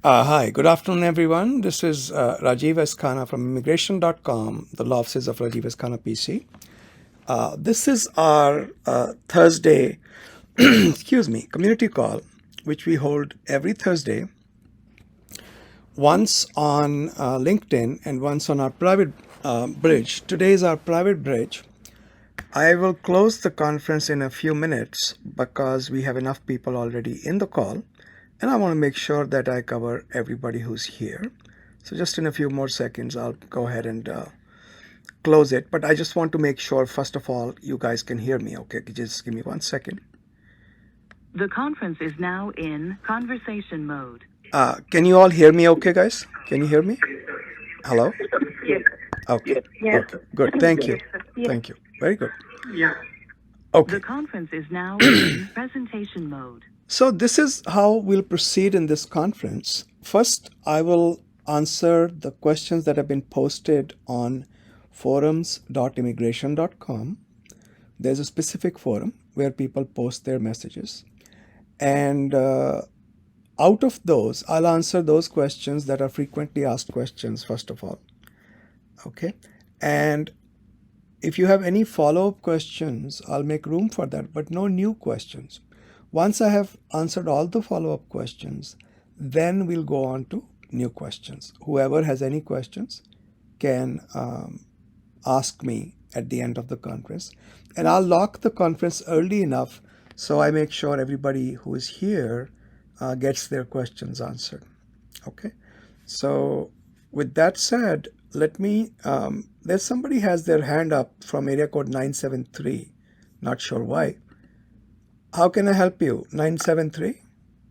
Hi, good afternoon, everyone. This is Rajiv Khanna from immigration.com, the law offices of Rajiv Khanna PC. This is our Thursday, community call, which we hold every Thursday, once on LinkedIn and once on our private bridge. Today is our private bridge. I will close the conference in a few minutes because we have enough people already in the call. And I want to make sure that I cover everybody who's here. So just in a few more seconds, I'll go ahead and close it. But I just want to make sure, first of all, you guys can hear me. Okay, just give me 1 second. The conference is now in conversation mode. Can you all hear me okay, guys? Can you hear me? Hello? Yes. Okay. Yes. Okay, good. Thank you. Yes. Thank you. Very good. Yeah. Okay. The conference is now in presentation mode. So this is how we'll proceed in this conference. First, I will answer the questions that have been posted on forums.immigration.com. There's a specific forum where people post their messages. And out of those, I'll answer those questions that are frequently asked questions, first of all. Okay. And if you have any follow-up questions, I'll make room for that, but no new questions. Once I have answered all the follow-up questions, then we'll go on to new questions. Whoever has any questions can ask me at the end of the conference. And I'll lock the conference early enough so I make sure everybody who is here gets their questions answered. Okay. So with that said, let me, there's somebody has their hand up from area code 973. Not sure why. How can I help you? 973?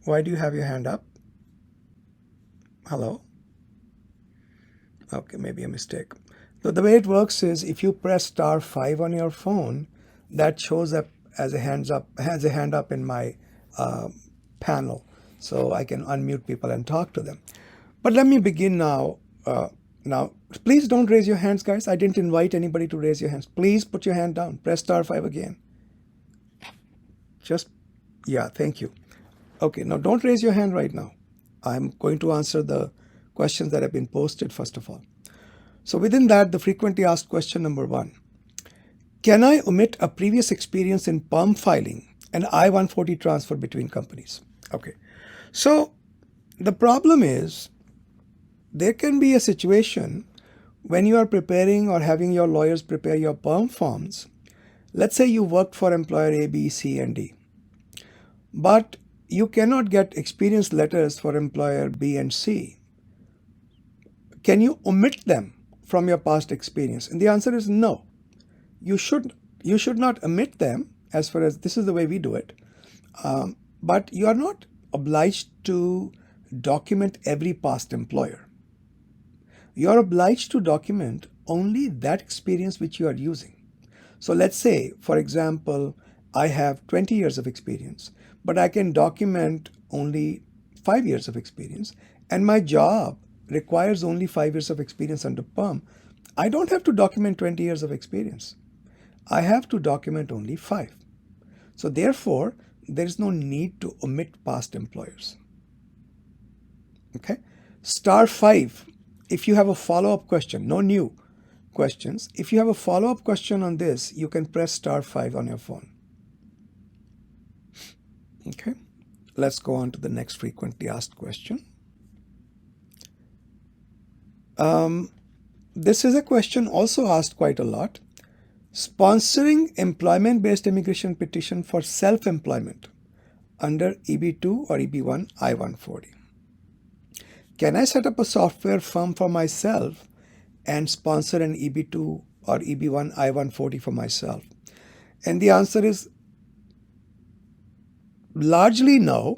Why do you have your hand up? Hello? Okay, maybe a mistake. So the way it works is if you press *5 on your phone, that shows up as a hand up in my panel. So I can unmute people and talk to them. But let me begin now. Now, please don't raise your hands, guys. I didn't invite anybody to raise your hands. Please put your hand down. Press *5 again. Yeah, thank you. Okay, now don't raise your hand right now. I'm going to answer the questions that have been posted first of all. So within that, the frequently asked question number 1. Can I omit a previous experience in perm filing and I-140 transfer between companies? Okay, so the problem is there can be a situation when you are preparing or having your lawyers prepare your perm forms. Let's say you worked for employer A, B, C, and D. But you cannot get experience letters for employer B and C. Can you omit them from your past experience? And the answer is no. You should not omit them as far as this is the way we do it. But you are not obliged to document every past employer. You are obliged to document only that experience which you are using. So let's say, for example, I have 20 years of experience, but I can document only 5 years of experience, and my job requires only 5 years of experience under perm. I don't have to document 20 years of experience. I have to document only 5. So therefore, there is no need to omit past employers. Okay? *5, if you have a follow-up question, no new questions. If you have a follow-up question on this, you can press *5 on your phone. Okay, let's go on to the next frequently asked question. This is a question also asked quite a lot. Sponsoring employment-based immigration petition for self-employment under EB-2 or EB-1 I-140. Can I set up a software firm for myself and sponsor an EB-2 or EB-1 I-140 for myself? And the answer is largely no,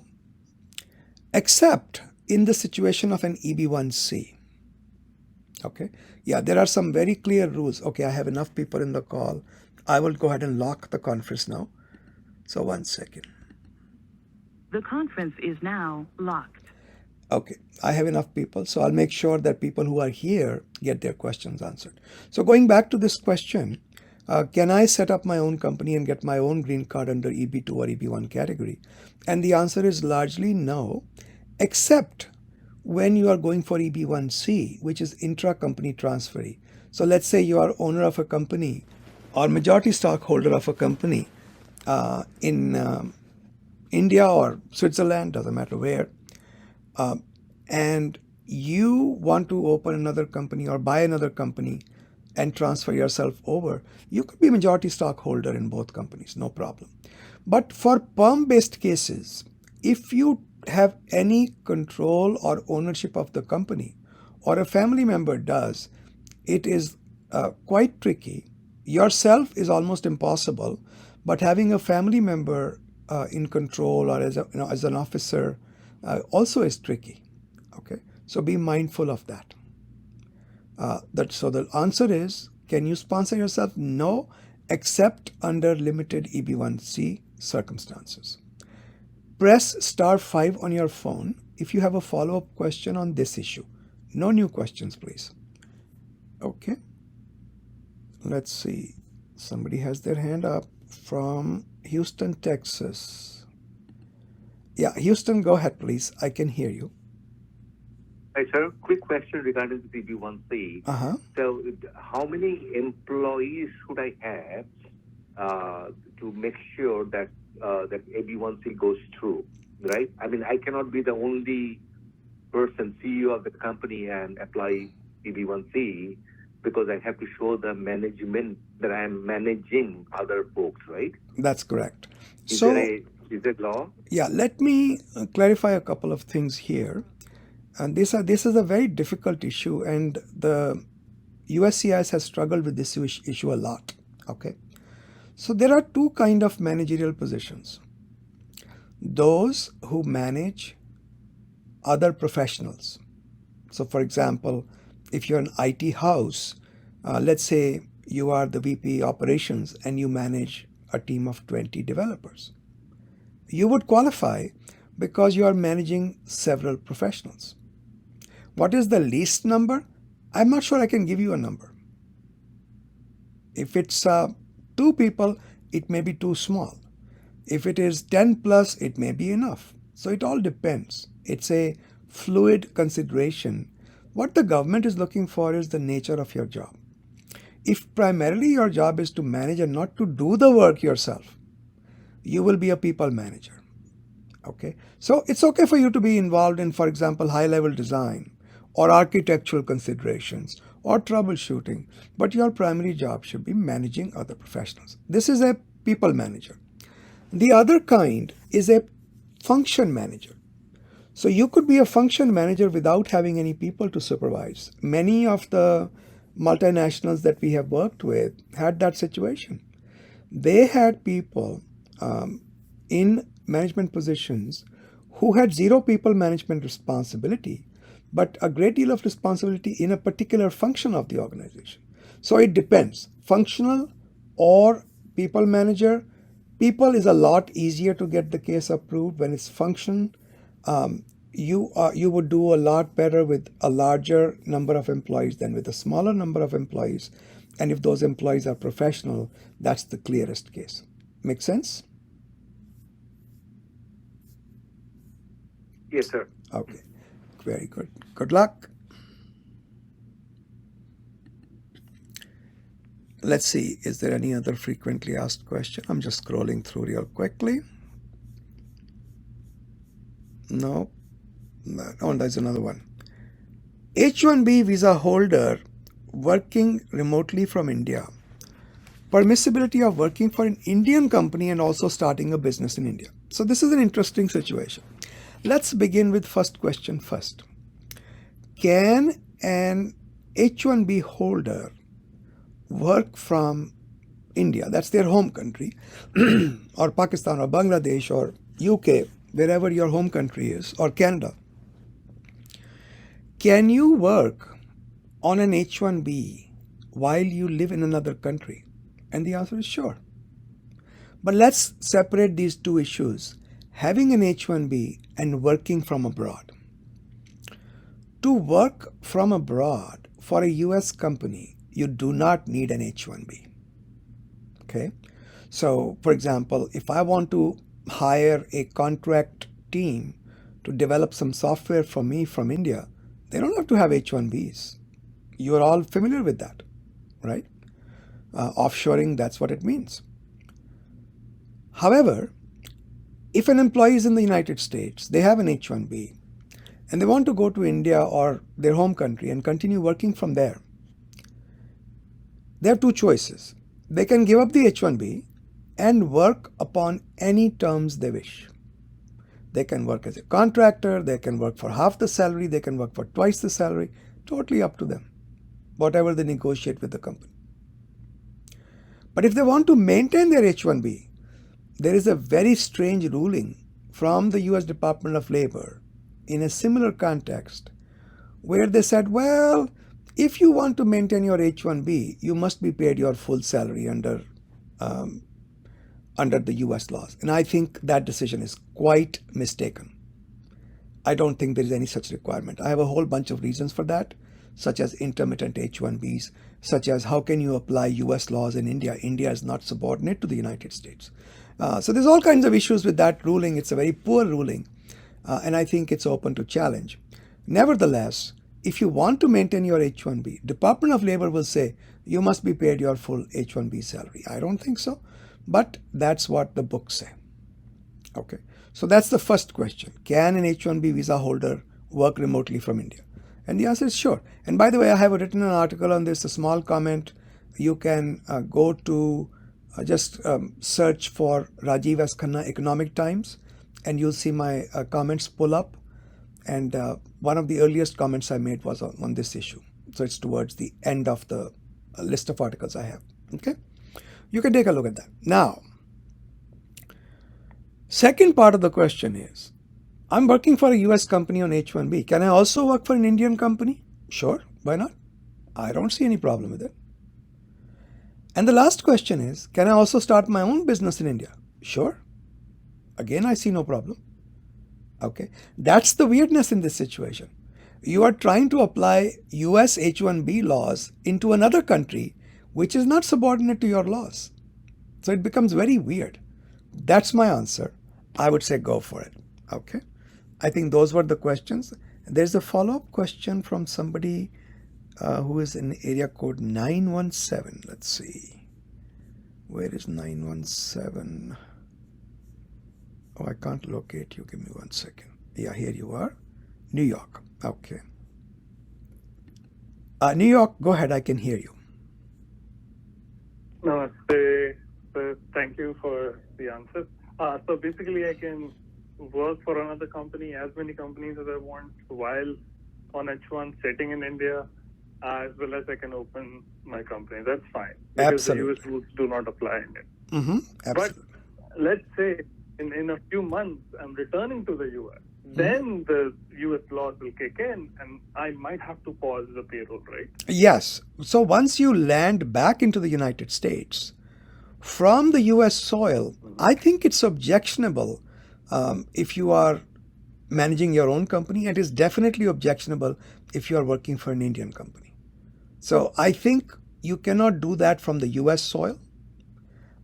except in the situation of an EB-1C. Okay, yeah, there are some very clear rules. Okay, I have enough people in the call. I will go ahead and lock the conference now. So 1 second. The conference is now locked. Okay, I have enough people, so I'll make sure that people who are here get their questions answered. So going back to this question, can I set up my own company and get my own green card under EB-2 or EB-1 category? And the answer is largely no, except when you are going for EB-1C, which is intra-company transferee. So let's say you are owner of a company or majority stockholder of a company in India or Switzerland, doesn't matter where, and you want to open another company or buy another company and transfer yourself over, you could be majority stockholder in both companies, no problem. But for perm-based cases, if you have any control or ownership of the company, or a family member does, it is quite tricky. Yourself is almost impossible, but having a family member in control or as an officer also is tricky. Okay, so be mindful of that. So the answer is, can you sponsor yourself? No, except under limited EB-1C circumstances. Press *5 on your phone if you have a follow-up question on this issue. No new questions, please. Okay. Let's see. Somebody has their hand up from Houston, Texas. Yeah, Houston, go ahead, please. I can hear you. Hi, sir. Quick question regarding the EB-1C. So, how many employees should I have to make sure that that EB-1C goes through? Right? I mean, I cannot be the only person, CEO of the company, and apply EB-1C because I have to show the management that I am managing other folks. Right? That's correct. Is there law? Yeah. Let me clarify a couple of things here. And this is a very difficult issue, and the USCIS has struggled with this issue a lot. Okay, so there are two kinds of managerial positions: those who manage other professionals. So, for example, if you're an IT house, let's say you are the VP operations and you manage a team of 20 developers, you would qualify because you are managing several professionals. What is the least number? I'm not sure I can give you a number. If it's 2 people, it may be too small. If it is 10 plus, it may be enough. So it all depends. It's a fluid consideration. What the government is looking for is the nature of your job. If primarily your job is to manage and not to do the work yourself, you will be a people manager. Okay, so it's okay for you to be involved in, for example, high-level design or architectural considerations or troubleshooting, but your primary job should be managing other professionals. This is a people manager. The other kind is a function manager. So you could be a function manager without having any people to supervise. Many of the multinationals that we have worked with had that situation. They had people in management positions who had 0 people management responsibility, but a great deal of responsibility in a particular function of the organization. So it depends. Functional or people manager. People is a lot easier to get the case approved. When it's function, you would do a lot better with a larger number of employees than with a smaller number of employees. And if those employees are professional, that's the clearest case. Make sense? Yes, sir. Okay. Very good. Good luck. Let's see, is there any other frequently asked question? I'm just scrolling through real quickly. No. Oh, there's another one. H1B visa holder working remotely from India. Permissibility of working for an Indian company and also starting a business in India. So this is an interesting situation. Let's begin with first question first. Can an H1B holder work from India, that's their home country, or Pakistan or Bangladesh or UK, wherever your home country is, or Canada? Can you work on an H1B while you live in another country? And the answer is sure. But let's separate these two issues, having an H1B and working from abroad. To work from abroad for a US company, you do not need an H1B. Okay? So, for example, if I want to hire a contract team to develop some software for me from India, they don't have to have H-1Bs. You are all familiar with that, right? Offshoring, that's what it means. However, if an employee is in the United States, they have an H-1B, and they want to go to India or their home country and continue working from there, they have two choices. They can give up the H-1B and work upon any terms they wish. They can work as a contractor, they can work for half the salary, they can work for twice the salary, totally up to them, whatever they negotiate with the company. But if they want to maintain their H-1B, there is a very strange ruling from the US Department of Labor in a similar context where they said, well, if you want to maintain your H-1B, you must be paid your full salary under the US laws. And I think that decision is quite mistaken. I don't think there is any such requirement. I have a whole bunch of reasons for that, such as intermittent H-1Bs, such as how can you apply US laws in India? India is not subordinate to the United States. So there's all kinds of issues with that ruling. It's a very poor ruling, and I think it's open to challenge. Nevertheless, if you want to maintain your H-1B, Department of Labor will say you must be paid your full H-1B salary. I don't think so, but that's what the books say. Okay, so that's the first question. Can an H-1B visa holder work remotely from India? And the answer is sure. And by the way, I have written an article on this, a small comment. You can go to just search for Rajiv as Khanna Economic Times, and you'll see my comments pull up. And one of the earliest comments I made was on this issue. So it's towards the end of the list of articles I have. Okay, you can take a look at that. Now, second part of the question is, I'm working for a US company on H-1B. Can I also work for an Indian company? Sure, why not? I don't see any problem with it. And the last question is, can I also start my own business in India? Sure. Again, I see no problem. Okay, that's the weirdness in this situation. You are trying to apply US H-1B laws into another country which is not subordinate to your laws. So it becomes very weird. That's my answer. I would say go for it. Okay, I think those were the questions. There's a follow-up question from somebody who is in area code 917. Let's see. Where is 917? Oh, I can't locate you. Give me 1 second. Yeah, here you are. New York. Okay. New York, go ahead. I can hear you. Namaste. So thank you for the answer. So basically, I can work for another company, as many companies as I want, while on H1 sitting in India, as well as I can open my company. That's fine. Because Absolutely. the US rules do not apply in it. Absolutely. But let's say in a few months, I'm returning to the US. Then the US laws will kick in and I might have to pause the payroll, right? Yes. So once you land back into the United States from the US soil, I think it's objectionable if you are managing your own company. It is definitely objectionable if you are working for an Indian company. So I think you cannot do that from the US soil.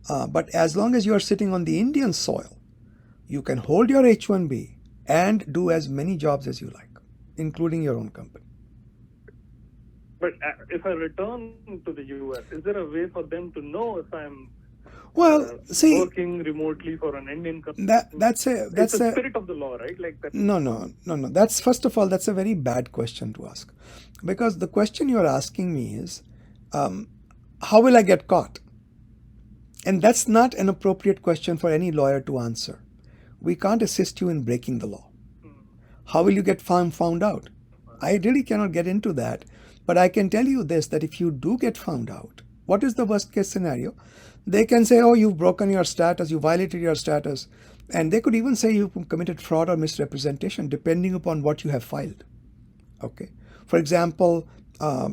But as long as you are sitting on the Indian soil, you can hold your H-1B and do as many jobs as you like, including your own company. But if I return to the US, is there a way for them to know if I'm working remotely for an Indian company? That's the spirit of the law, right? Like that. No. That's, first of all, that's a very bad question to ask, because the question you're asking me is, how will I get caught? And that's not an appropriate question for any lawyer to answer. We can't assist you in breaking the law. How will you get found out? I really cannot get into that, but I can tell you this, that if you do get found out, what is the worst case scenario? They can say, oh, you've broken your status, you violated your status, and they could even say you committed fraud or misrepresentation, depending upon what you have filed. Okay. For example, a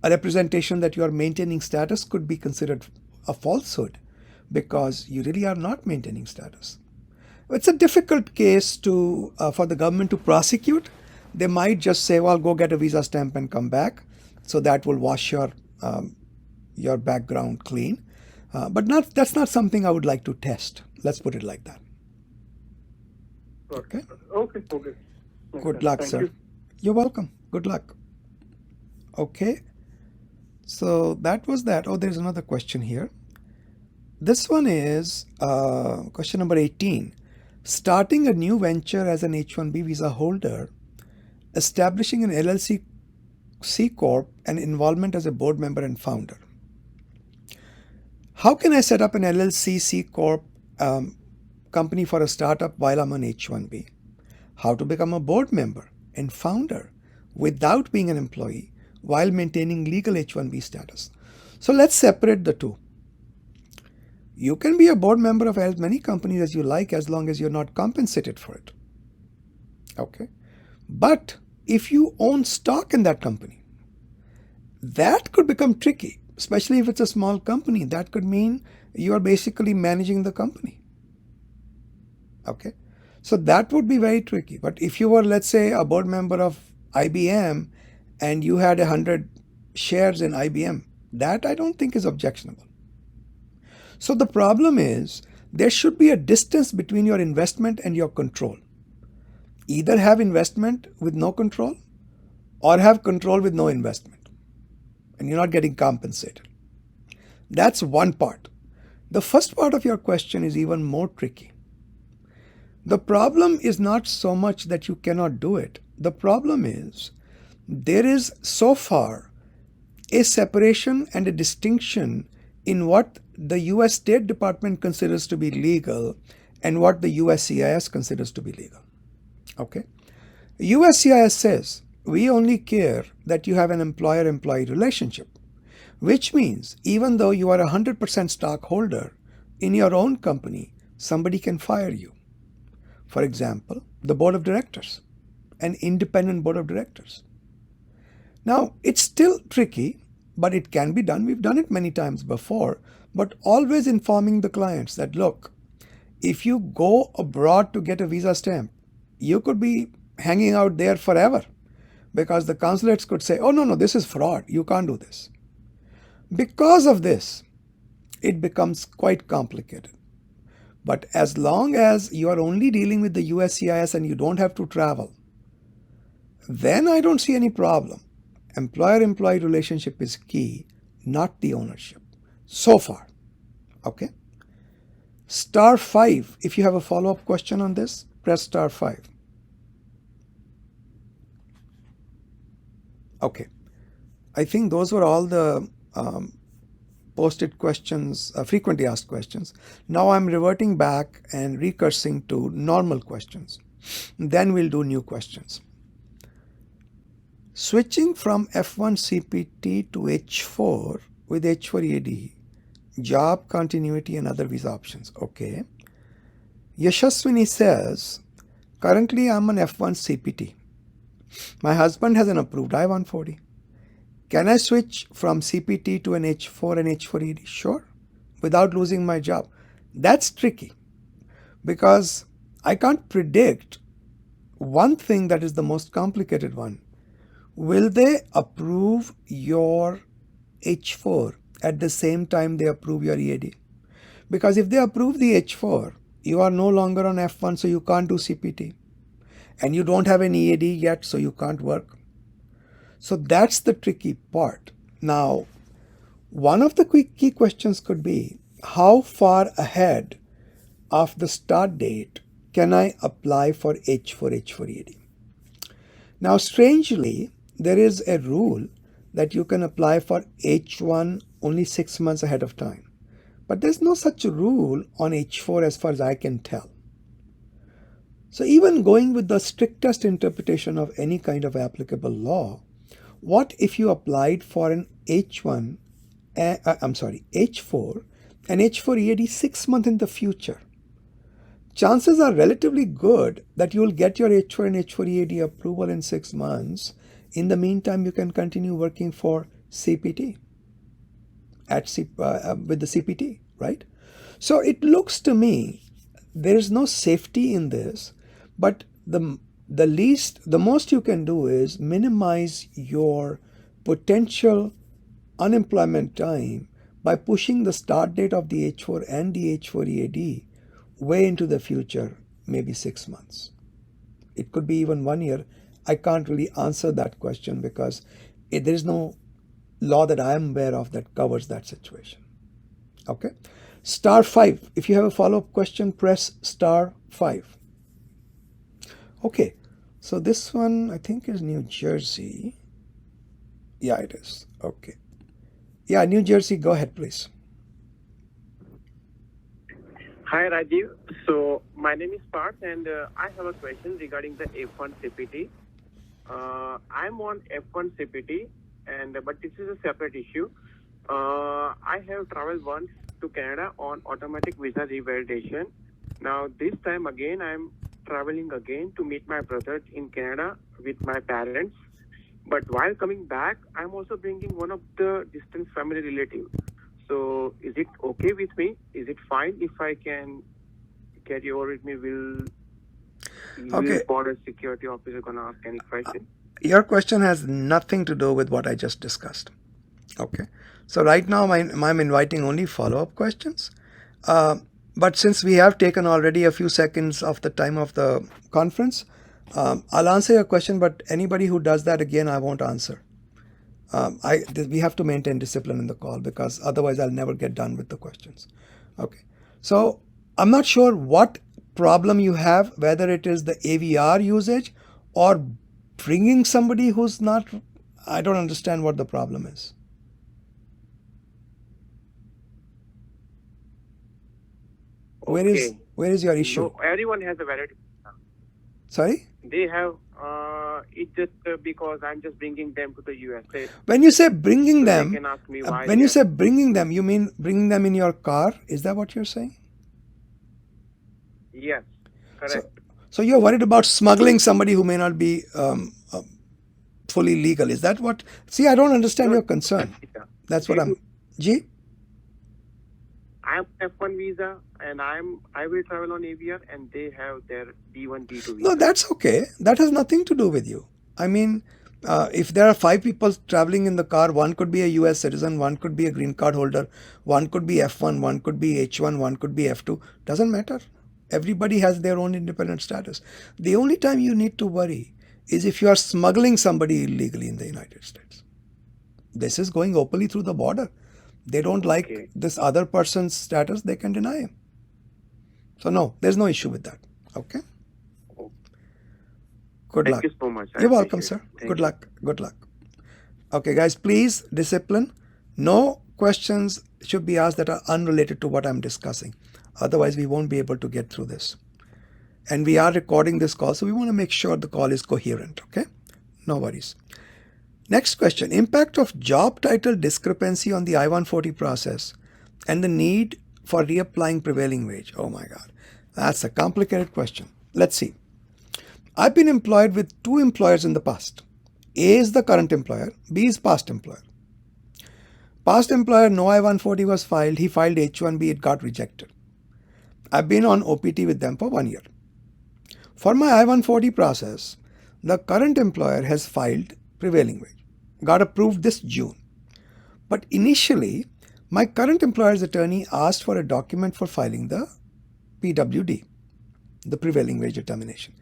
representation that you are maintaining status could be considered a falsehood because you really are not maintaining status. It's a difficult case for the government to prosecute. They might just say, well, go get a visa stamp and come back. So that will wash your background clean. But that's not something I would like to test. Let's put it like that. Okay? Okay. Good luck, Thank sir. you. You're welcome. Good luck. Okay. So that was that. Oh, there's another question here. This one is question number 18. Starting a new venture as an H-1B visa holder, establishing an LLC C Corp, and involvement as a board member and founder. How can I set up an LLC C Corp company for a startup while I'm on H-1B? How to become a board member and founder without being an employee while maintaining legal H-1B status. So let's separate the two. You can be a board member of as many companies as you like as long as you're not compensated for it. Okay? But if you own stock in that company, that could become tricky, especially if it's a small company. That could mean you are basically managing the company. Okay? So that would be very tricky. But if you were, let's say, a board member of IBM and you had 100 shares in IBM, that I don't think is objectionable. So the problem is there should be a distance between your investment and your control. Either have investment with no control or have control with no investment, and you're not getting compensated. That's one part. The first part of your question is even more tricky. The problem is not so much that you cannot do it. The problem is there is so far a separation and a distinction in what the US State Department considers to be legal and what the USCIS considers to be legal. Okay? USCIS says we only care that you have an employer-employee relationship, which means even though you are a 100% stockholder in your own company, somebody can fire you. For example, the board of directors, an independent board of directors. Now, it's still tricky, but it can be done. We've done it many times before, but always informing the clients that, look, if you go abroad to get a visa stamp, you could be hanging out there forever because the consulates could say, oh, no, this is fraud. You can't do this. Because of this, it becomes quite complicated. But as long as you are only dealing with the USCIS and you don't have to travel, then I don't see any problem. Employer-employee relationship is key, not the ownership. So far. Okay? *5. If you have a follow-up question on this, press *5. Okay. I think those were all the posted questions, frequently asked questions. Now I'm reverting back and recursing to normal questions. Then we'll do new questions. Switching from F1 CPT to H4 with H4 EAD, job continuity and other visa options. Okay. Yashaswini says, currently I'm an F1 CPT. My husband has an approved I-140. Can I switch from CPT to an H4 and H4 EAD? Sure, without losing my job. That's tricky because I can't predict one thing that is the most complicated one. Will they approve your H4 at the same time they approve your EAD? Because if they approve the H4, you are no longer on F1, so you can't do CPT. And you don't have an EAD yet, so you can't work. So that's the tricky part. Now, one of the key questions could be, how far ahead of the start date can I apply for H4 EAD? Now, strangely, there is a rule that you can apply for H1 only 6 months ahead of time. But there's no such rule on H4 as far as I can tell. So even going with the strictest interpretation of any kind of applicable law, what if you applied for an H4 and H4 EAD 6 months in the future? Chances are relatively good that you will get your H4 and H4 EAD approval in 6 months. In the meantime, you can continue working for CPT with the CPT, right? So it looks to me there is no safety in this, but the most you can do is minimize your potential unemployment time by pushing the start date of the H4 and the H4 EAD way into the future, maybe 6 months. It could be even 1 year. I can't really answer that question because there is no law that I am aware of that covers that situation. Okay. *5. If you have a follow-up question, press *5. Okay. So this one, I think, is New Jersey. Yeah, it is. Okay. Yeah, New Jersey, go ahead, please. Hi, Rajiv. So my name is Parth, and I have a question regarding the F1 CPT. I'm on F1 CPT, but this is a separate issue. I have traveled once to Canada on Automatic Visa Revalidation. Now, this time again, I'm traveling again to meet my brother in Canada with my parents. But while coming back, I'm also bringing one of the distant family relatives. So is it okay with me? Is it fine if I can carry over with me? Will border security officer gonna ask any question? Your question has nothing to do with what I just discussed. Okay. So right now I'm inviting only follow-up questions. But since we have taken already a few seconds of the time of the conference, I'll answer your question, but anybody who does that again, I won't answer. We have to maintain discipline in the call because otherwise I'll never get done with the questions. Okay. So I'm not sure what problem you have, whether it is the AVR usage or bringing somebody who's not. I don't understand what the problem is. Okay. Where is your issue? No, everyone has a valid. Sorry? They have. It's just because I'm just bringing them to the USA. When you say bringing So them, they can ask me why when you say bringing them, you mean bringing them in your car? Is that what you're saying? Yes, correct. So you're worried about smuggling somebody who may not be fully legal. Is that what? See, I don't understand your concern. That's what I'm. G? I'm F1 visa and I will travel on AVR and they have their D1, D2 visa. No, that's okay. That has nothing to do with you. I mean, if there are 5 people traveling in the car, one could be a US citizen, one could be a green card holder, one could be F1, one could be H1, one could be F2. Doesn't matter. Everybody has their own independent status. The only time you need to worry is if you are smuggling somebody illegally in the United States. This is going openly through the border. They don't like this other person's status, they can deny him. So no, there's no issue with that. Okay? Good luck. Thank you so much. You're welcome, sir. Good luck. Good luck. Okay, guys, please discipline. No questions should be asked that are unrelated to what I'm discussing. Otherwise, we won't be able to get through this. And we are recording this call, so we want to make sure the call is coherent. Okay? No worries. Next question. Impact of job title discrepancy on the I-140 process and the need for reapplying prevailing wage. Oh my God. That's a complicated question. Let's see. I've been employed with 2 employers in the past. A is the current employer. B is past employer. Past employer, no I-140 was filed. He filed H1B. It got rejected. I've been on OPT with them for 1 year. For my I-140 process, the current employer has filed prevailing wage. Got approved this June. But initially, my current employer's attorney asked for a document for filing the PWD, the Prevailing Wage Determination.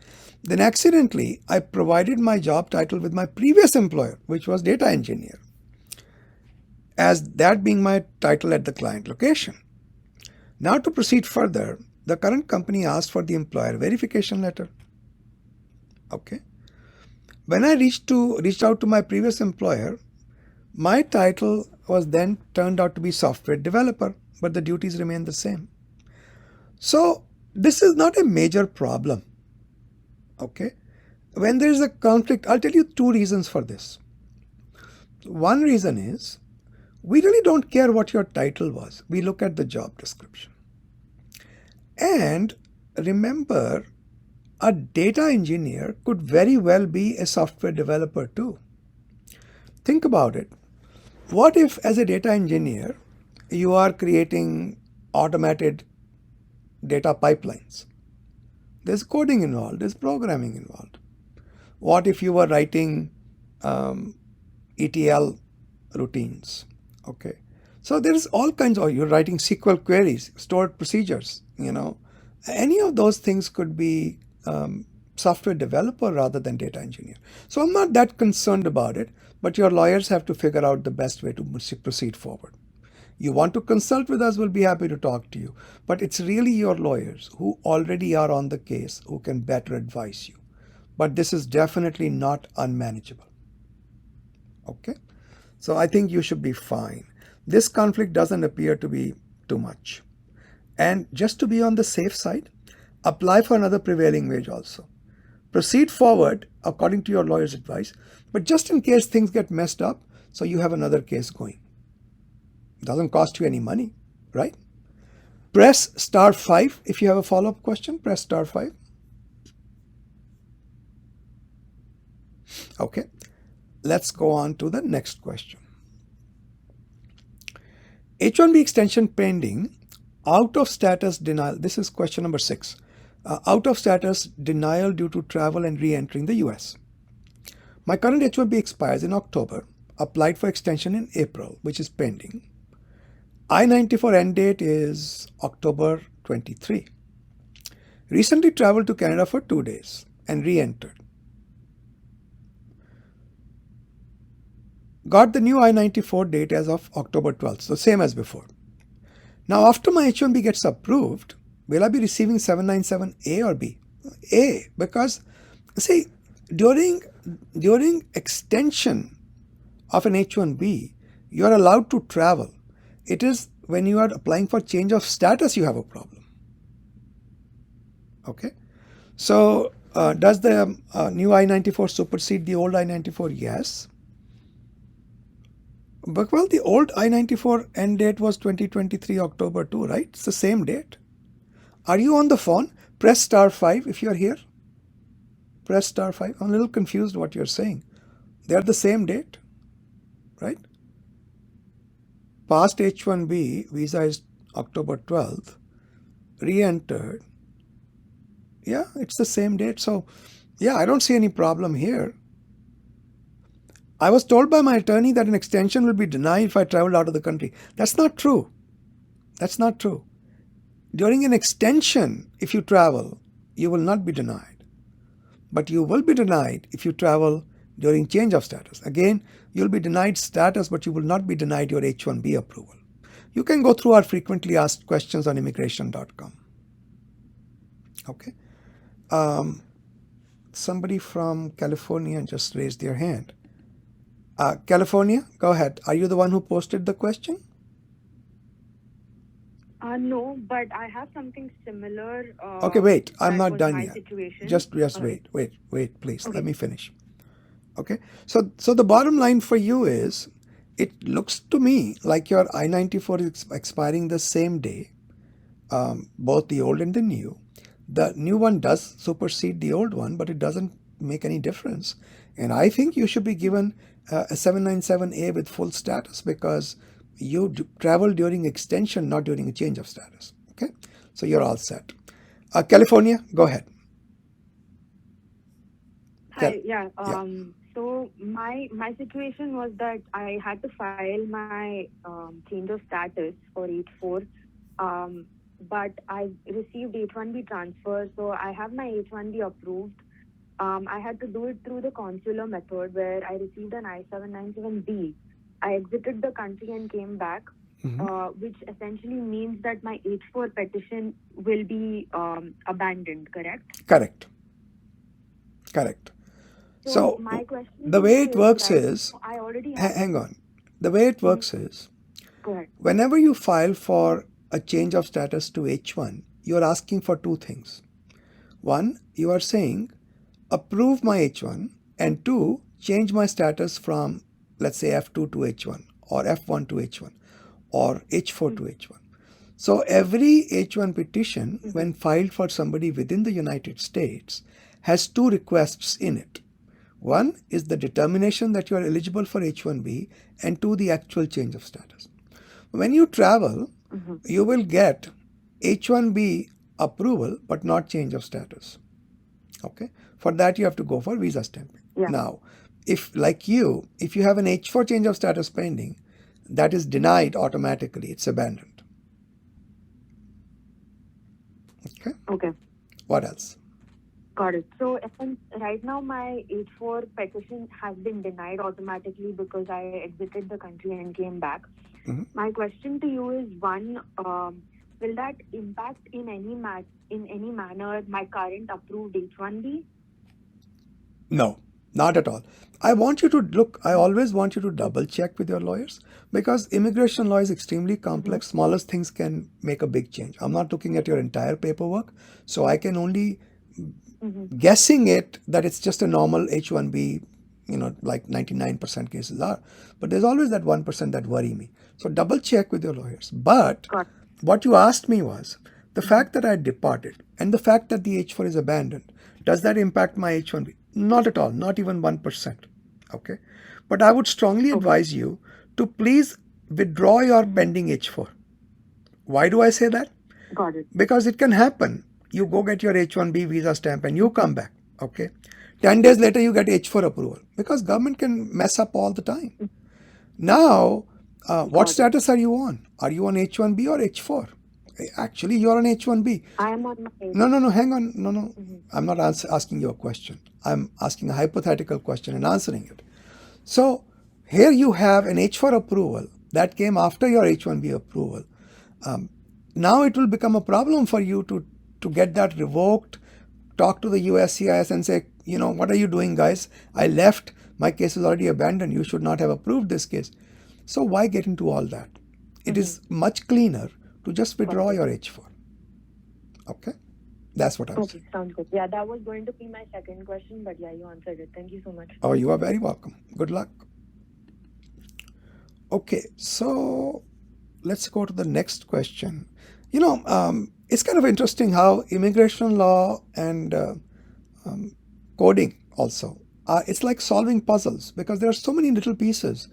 Then accidentally, I provided my job title with my previous employer, which was data engineer, as that being my title at the client location. Now to proceed further, the current company asked for the employer verification letter. Okay. When I reached out to my previous employer, my title was then turned out to be software developer, but the duties remain the same. So this is not a major problem. Okay. When there is a conflict, I'll tell you 2 reasons for this. One reason is we really don't care what your title was. We look at the job description. And remember, a data engineer could very well be a software developer too. Think about it. What if as a data engineer, you are creating automated data pipelines? There's coding involved, there's programming involved. What if you were writing ETL routines? Okay. So there's all kinds of, you're writing SQL queries, stored procedures, Any of those things could be software developer rather than data engineer. So I'm not that concerned about it, but your lawyers have to figure out the best way to proceed forward. You want to consult with us, we'll be happy to talk to you. But it's really your lawyers who already are on the case who can better advise you. But this is definitely not unmanageable. Okay? So I think you should be fine. This conflict doesn't appear to be too much. And just to be on the safe side, apply for another prevailing wage also. Proceed forward according to your lawyer's advice, but just in case things get messed up, so you have another case going. It doesn't cost you any money, right? Press *5 if you have a follow-up question. Press *5. Okay, let's go on to the next question. H1B extension pending, out of status denial. This is question number 6. Out of status denial due to travel and re-entering the US. My current H1B expires in October, applied for extension in April, which is pending. I-94 end date is October 23. Recently traveled to Canada for 2 days and re-entered. Got the new I-94 date as of October 12th, so same as before. Now after my H1B gets approved, will I be receiving 797A or B? A, because see, during extension of an H1B, you are allowed to travel. It is when you are applying for change of status you have a problem. Okay, so does the new I-94 supersede the old I-94? Yes. But well, the old I-94 end date was 2023 October 2, right? It's the same date. Are you on the phone? Press *5 if you're here. Press *5. I'm a little confused what you're saying. They are the same date, right? Past H1B visa is October 12th. Re-entered. Yeah, it's the same date. So, yeah, I don't see any problem here. I was told by my attorney that an extension will be denied if I traveled out of the country. That's not true. That's not true. During an extension, if you travel, you will not be denied. But you will be denied if you travel during change of status. Again, you'll be denied status, but you will not be denied your H1B approval. You can go through our frequently asked questions on immigration.com. Okay. Somebody from California just raised their hand. California, go ahead. Are you the one who posted the question? No, but I have something similar. Okay, wait. I'm not done yet. Situation. Just wait, please. Okay. Let me finish. Okay. So the bottom line for you is, it looks to me like your I-94 is expiring the same day, both the old and the new. The new one does supersede the old one, but it doesn't make any difference. And I think you should be given a 797A with full status because you travel during extension, not during a change of status. Okay, so you're all set. California, go ahead. Hi, yeah. So my situation was that I had to file my change of status for H4, but I received H1B transfer, so I have my H1B approved. I had to do it through the consular method where I received an I-797B. I exited the country and came back, which essentially means that my H4 petition will be abandoned, correct? Correct. So my question the way it works is, I already hang on. The way it works is, go ahead. Whenever you file for a change of status to H1, you are asking for two things. One, you are saying, approve my H1, and two, change my status from, let's say, F2 to H1, or F1 to H1, or H4 to H1. So every H1 petition, when filed for somebody within the United States, has two requests in it. One is the determination that you are eligible for H1B, and two, the actual change of status. When you travel, you will get H1B approval, but not change of status. Okay. For that, you have to go for visa stamping. Yeah. Now, if you have an H4 change of status pending, that is denied automatically. It's abandoned. Okay. Okay. What else? Got it. So right now my H4 petition has been denied automatically because I exited the country and came back. Mm-hmm. My question to you is one, will that impact in any manner my current approved H1B? No, not at all. I always want you to double check with your lawyers, because immigration law is extremely complex. Mm-hmm. Smallest things can make a big change. I'm not looking at your entire paperwork, so I can only guessing it that it's just a normal H1B, like 99% cases are. But there's always that 1% that worry me. So double check with your lawyers. But what you asked me was, the fact that I departed and the fact that the H4 is abandoned, does that impact my H1B? Not at all, not even 1%. Okay. But I would strongly advise you to please withdraw your pending H4. Why do I say that? Got it. Because it can happen. You go get your H1B visa stamp and you come back. Okay. 10 days later, you get H4 approval, because government can mess up all the time. Now, what status are you on? Are you on H1B or H4? Actually, you're on H1B. I am on my No, hang on. No. I'm not asking you a question. I'm asking a hypothetical question and answering it. So, here you have an H4 approval that came after your H1B approval. Now it will become a problem for you to get that revoked, talk to the USCIS and say, what are you doing, guys? I left. My case is already abandoned. You should not have approved this case. So why get into all that? It is much cleaner to just withdraw your H4. Okay? That's what I'm saying. Sounds good. Yeah, that was going to be my second question, but yeah, you answered it. Thank you so much. Oh, you are very welcome. Good luck. Okay, so let's go to the next question. It's kind of interesting how immigration law and coding also, it's like solving puzzles, because there are so many little pieces,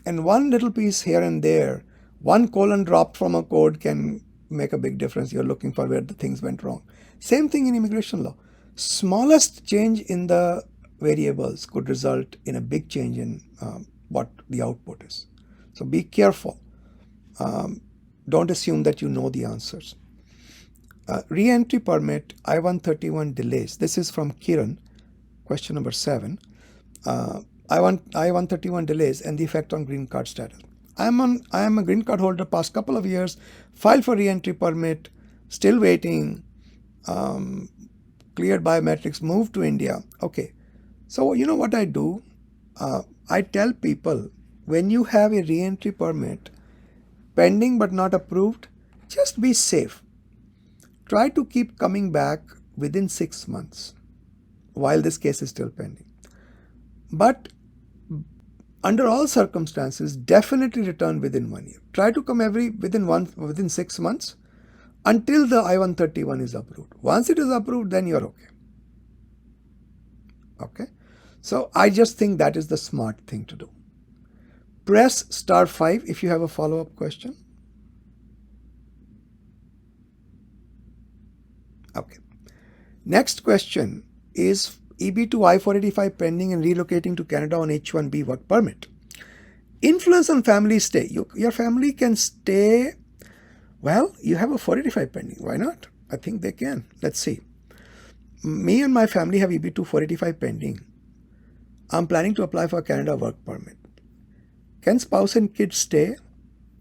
and one little piece here and there, one colon dropped from a code can make a big difference. You're looking for where the things went wrong. Same thing in immigration law. Smallest change in the variables could result in a big change in what the output is. So be careful. Don't assume that you know the answers. Reentry permit I-131 delays. This is from Kiran, question number 7. I-131 delays and the effect on green card status. I am a green card holder past couple of years, filed for reentry permit, still waiting, cleared biometrics, moved to India. Okay, so you know what I do? I tell people, when you have a reentry permit pending but not approved, just be safe. Try to keep coming back within 6 months while this case is still pending. But under all circumstances, definitely return within 1 year. Try to come within 6 months until the I-131 is approved. Once it is approved, then you're okay. Okay? So I just think that is the smart thing to do. Press *5 if you have a follow-up question. Okay. Next question is EB-2 I-485 pending and relocating to Canada on H1B work permit. Influence on family stay. Your family can stay. Well, you have a 485 pending. Why not? I think they can. Let's see. Me and my family have EB-2 485 pending. I'm planning to apply for a Canada work permit. Can spouse and kids stay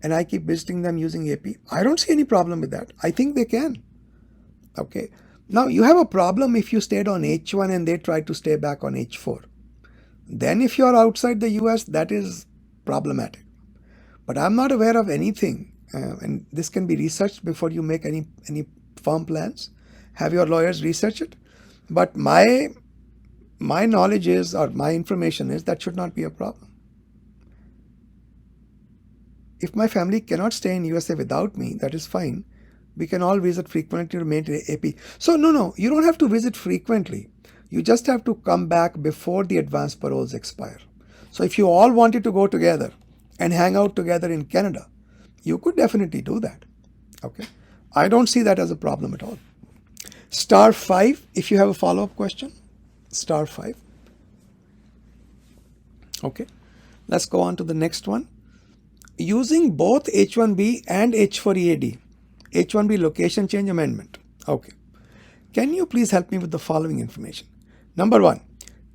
and I keep visiting them using AP? I don't see any problem with that. I think they can. Okay. Now, you have a problem if you stayed on H1 and they tried to stay back on H4. Then if you're outside the US, that is problematic. But I'm not aware of anything, and this can be researched before you make any firm plans. Have your lawyers research it. But my knowledge is, or my information is, that should not be a problem. If my family cannot stay in USA without me, that is fine. We can all visit frequently to maintain AP. So no, you don't have to visit frequently. You just have to come back before the advance paroles expire. So if you all wanted to go together and hang out together in Canada, you could definitely do that. Okay. I don't see that as a problem at all. *5 if you have a follow-up question. *5. Okay. Let's go on to the next one. Using both H1B and H4 EAD. H1B location change amendment. Okay. Can you please help me with the following information? Number one,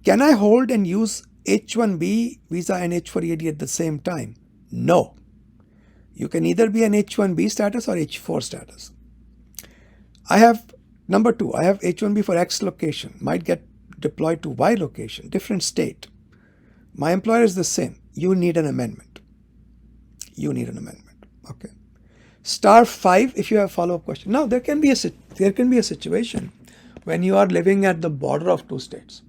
can I hold and use H1B visa and H4 EAD at the same time? No. You can either be an H1B status or H4 status. Number two, I have H1B for X location, might get deployed to Y location, different state. My employer is the same. You need an amendment. Okay. Star 5 if you have follow-up question. Now there can be a situation when you are living at the border of two states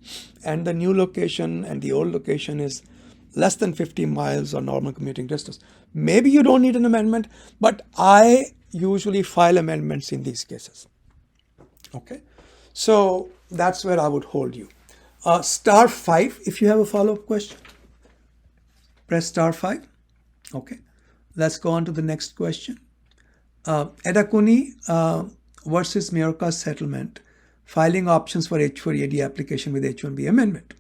and the new location and the old location is less than 50 miles or normal commuting distance. Maybe you don't need an amendment, but I usually file amendments in these cases. Okay, so that's where I would hold you. Star 5 if you have a follow-up question. Press star 5. Okay, let's go on to the next question. Edakunni versus Mayorkas settlement, filing options for H4 EAD application with H1B amendment.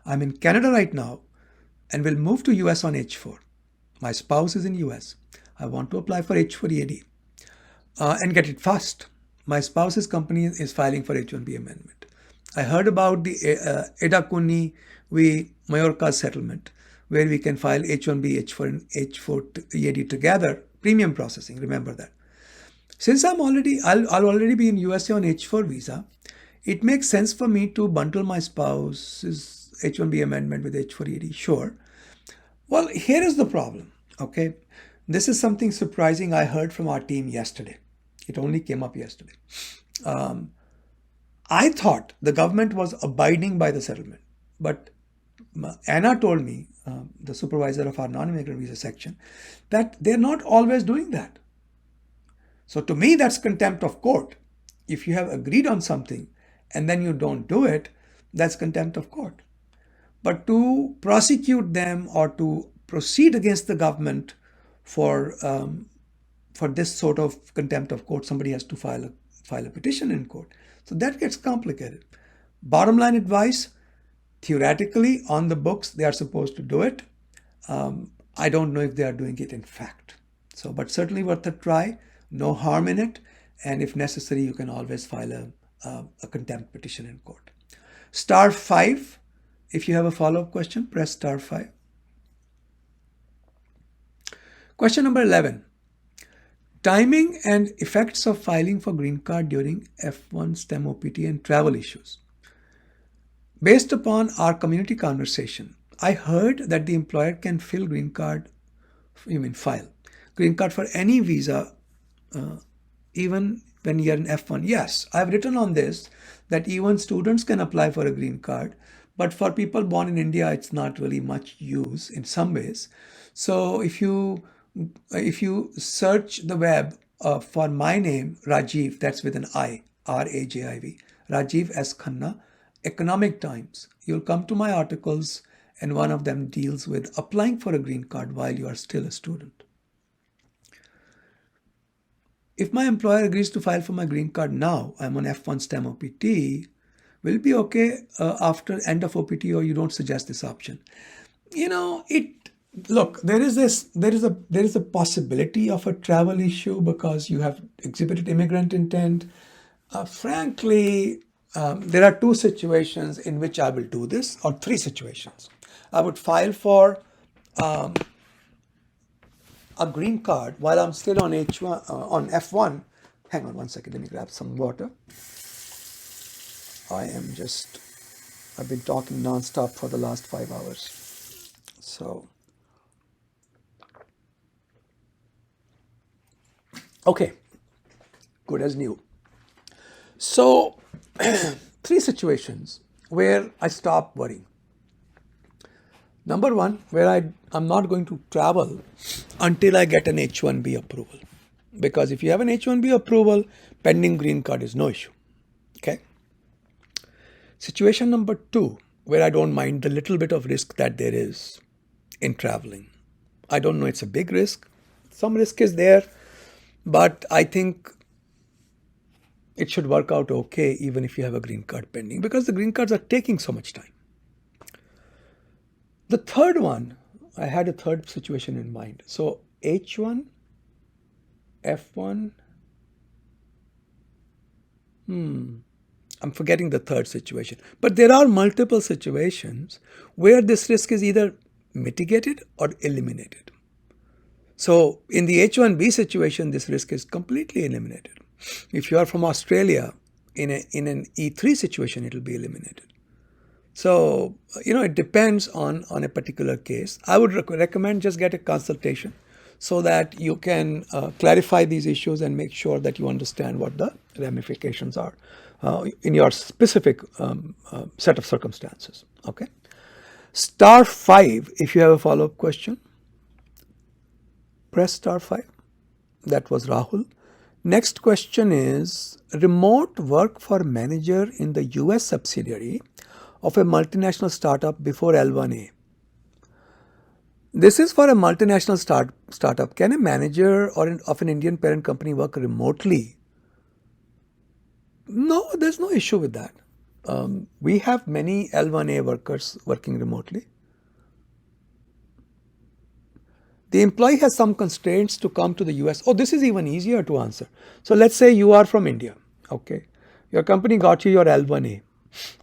I'm in Canada right now and will move to US on H4. My spouse is in US. I want to apply for H4 EAD and get it fast. My spouse's company is filing for H1B amendment. I heard about the Edakunni Mayorkas settlement where we can file H1B, H4 and H4 EAD together, premium processing, remember that. Since I'll already be in USA on H4 visa, it makes sense for me to bundle my spouse's H1B amendment with H4 EAD, sure. Well, here is the problem, okay? This is something surprising I heard from our team yesterday. It only came up yesterday. I thought the government was abiding by the settlement, but Anna told me, the supervisor of our non-immigrant visa section, that they're not always doing that. So to me, that's contempt of court. If you have agreed on something and then you don't do it, that's contempt of court. But to prosecute them or to proceed against the government for this sort of contempt of court, somebody has to file a petition in court. So that gets complicated. Bottom line advice, theoretically on the books, they are supposed to do it. I don't know if they are doing it in fact. So, but certainly worth a try, no harm in it. And if necessary, you can always file a contempt petition in court. Star 5, if you have a follow-up question, press star 5. Question number 11. Timing and effects of filing for green card during F1 STEM OPT and travel issues. Based upon our community conversation, I heard that the employer can file green card for any visa, even when you're in F1. Yes, I've written on this that even students can apply for a green card, but for people born in India, it's not really much use in some ways. So if you search the web for my name, Rajiv, that's with an I, R-A-J-I-V, Rajiv S. Khanna, Economic Times, you'll come to my articles and one of them deals with applying for a green card while you are still a student. If my employer agrees to file for my green card now, I'm on F1 STEM OPT, will it be okay after end of OPT, or you don't suggest this option? Look, there is a possibility of a travel issue because you have exhibited immigrant intent. Frankly, there are two situations in which I will do this, or three situations. I would file for a green card while I'm still on H1 on F1. Hang on one second, let me grab some water. I've been talking non-stop for the last 5 hours. So, okay, good as new. So, three situations where I stop worrying. Number one, where I'm not going to travel until I get an H1B approval. Because if you have an H1B approval, pending green card is no issue. Okay. Situation number two, where I don't mind the little bit of risk that there is in traveling. I don't know, it's a big risk. Some risk is there, but I think it should work out okay even if you have a green card pending, because the green cards are taking so much time. The third one, I had a third situation in mind. So H1, F1, I'm forgetting the third situation. But there are multiple situations where this risk is either mitigated or eliminated. So in the H1B situation, this risk is completely eliminated. If you are from Australia, in an E3 situation, it will be eliminated. So, it depends on a particular case. I would recommend just get a consultation so that you can clarify these issues and make sure that you understand what the ramifications are in your specific set of circumstances. Okay. *5 if you have a follow-up question. Press *5. That was Rahul. Next question is remote work for manager in the US subsidiary of a multinational startup before L1A. This is for a multinational startup. Can a manager of an Indian parent company work remotely? No, there's no issue with that. We have many L1A workers working remotely. The employee has some constraints to come to the US. Oh, this is even easier to answer. So let's say you are from India. Okay. Your company got you your L1A.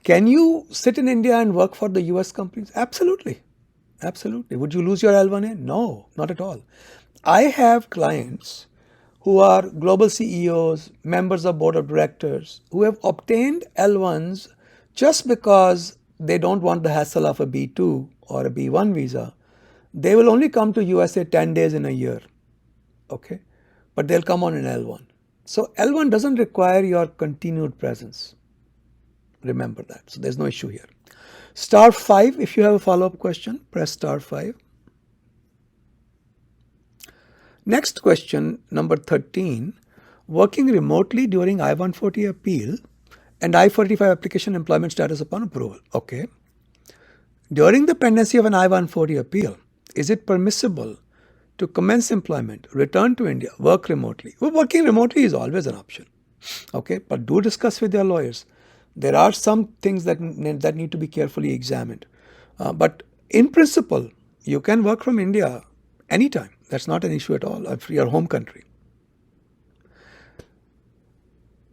Can you sit in India and work for the US companies? Absolutely. Absolutely. Would you lose your L1A? No, not at all. I have clients who are global CEOs, members of board of directors, who have obtained L1s just because they don't want the hassle of a B2 or a B1 visa. They will only come to USA 10 days in a year. Okay. But they'll come on an L1. So L1 doesn't require your continued presence. Remember that. So there's no issue here. *5 if you have a follow-up question, press *5. Next question, number 13. Working remotely during I-140 appeal and I-45 application employment status upon approval. Okay. During the pendency of an I-140 appeal, is it permissible to commence employment, return to India, work remotely? Well, working remotely is always an option. Okay. But do discuss with your lawyers. There are some things that need to be carefully examined. But in principle, you can work from India anytime. That's not an issue at all, for your home country.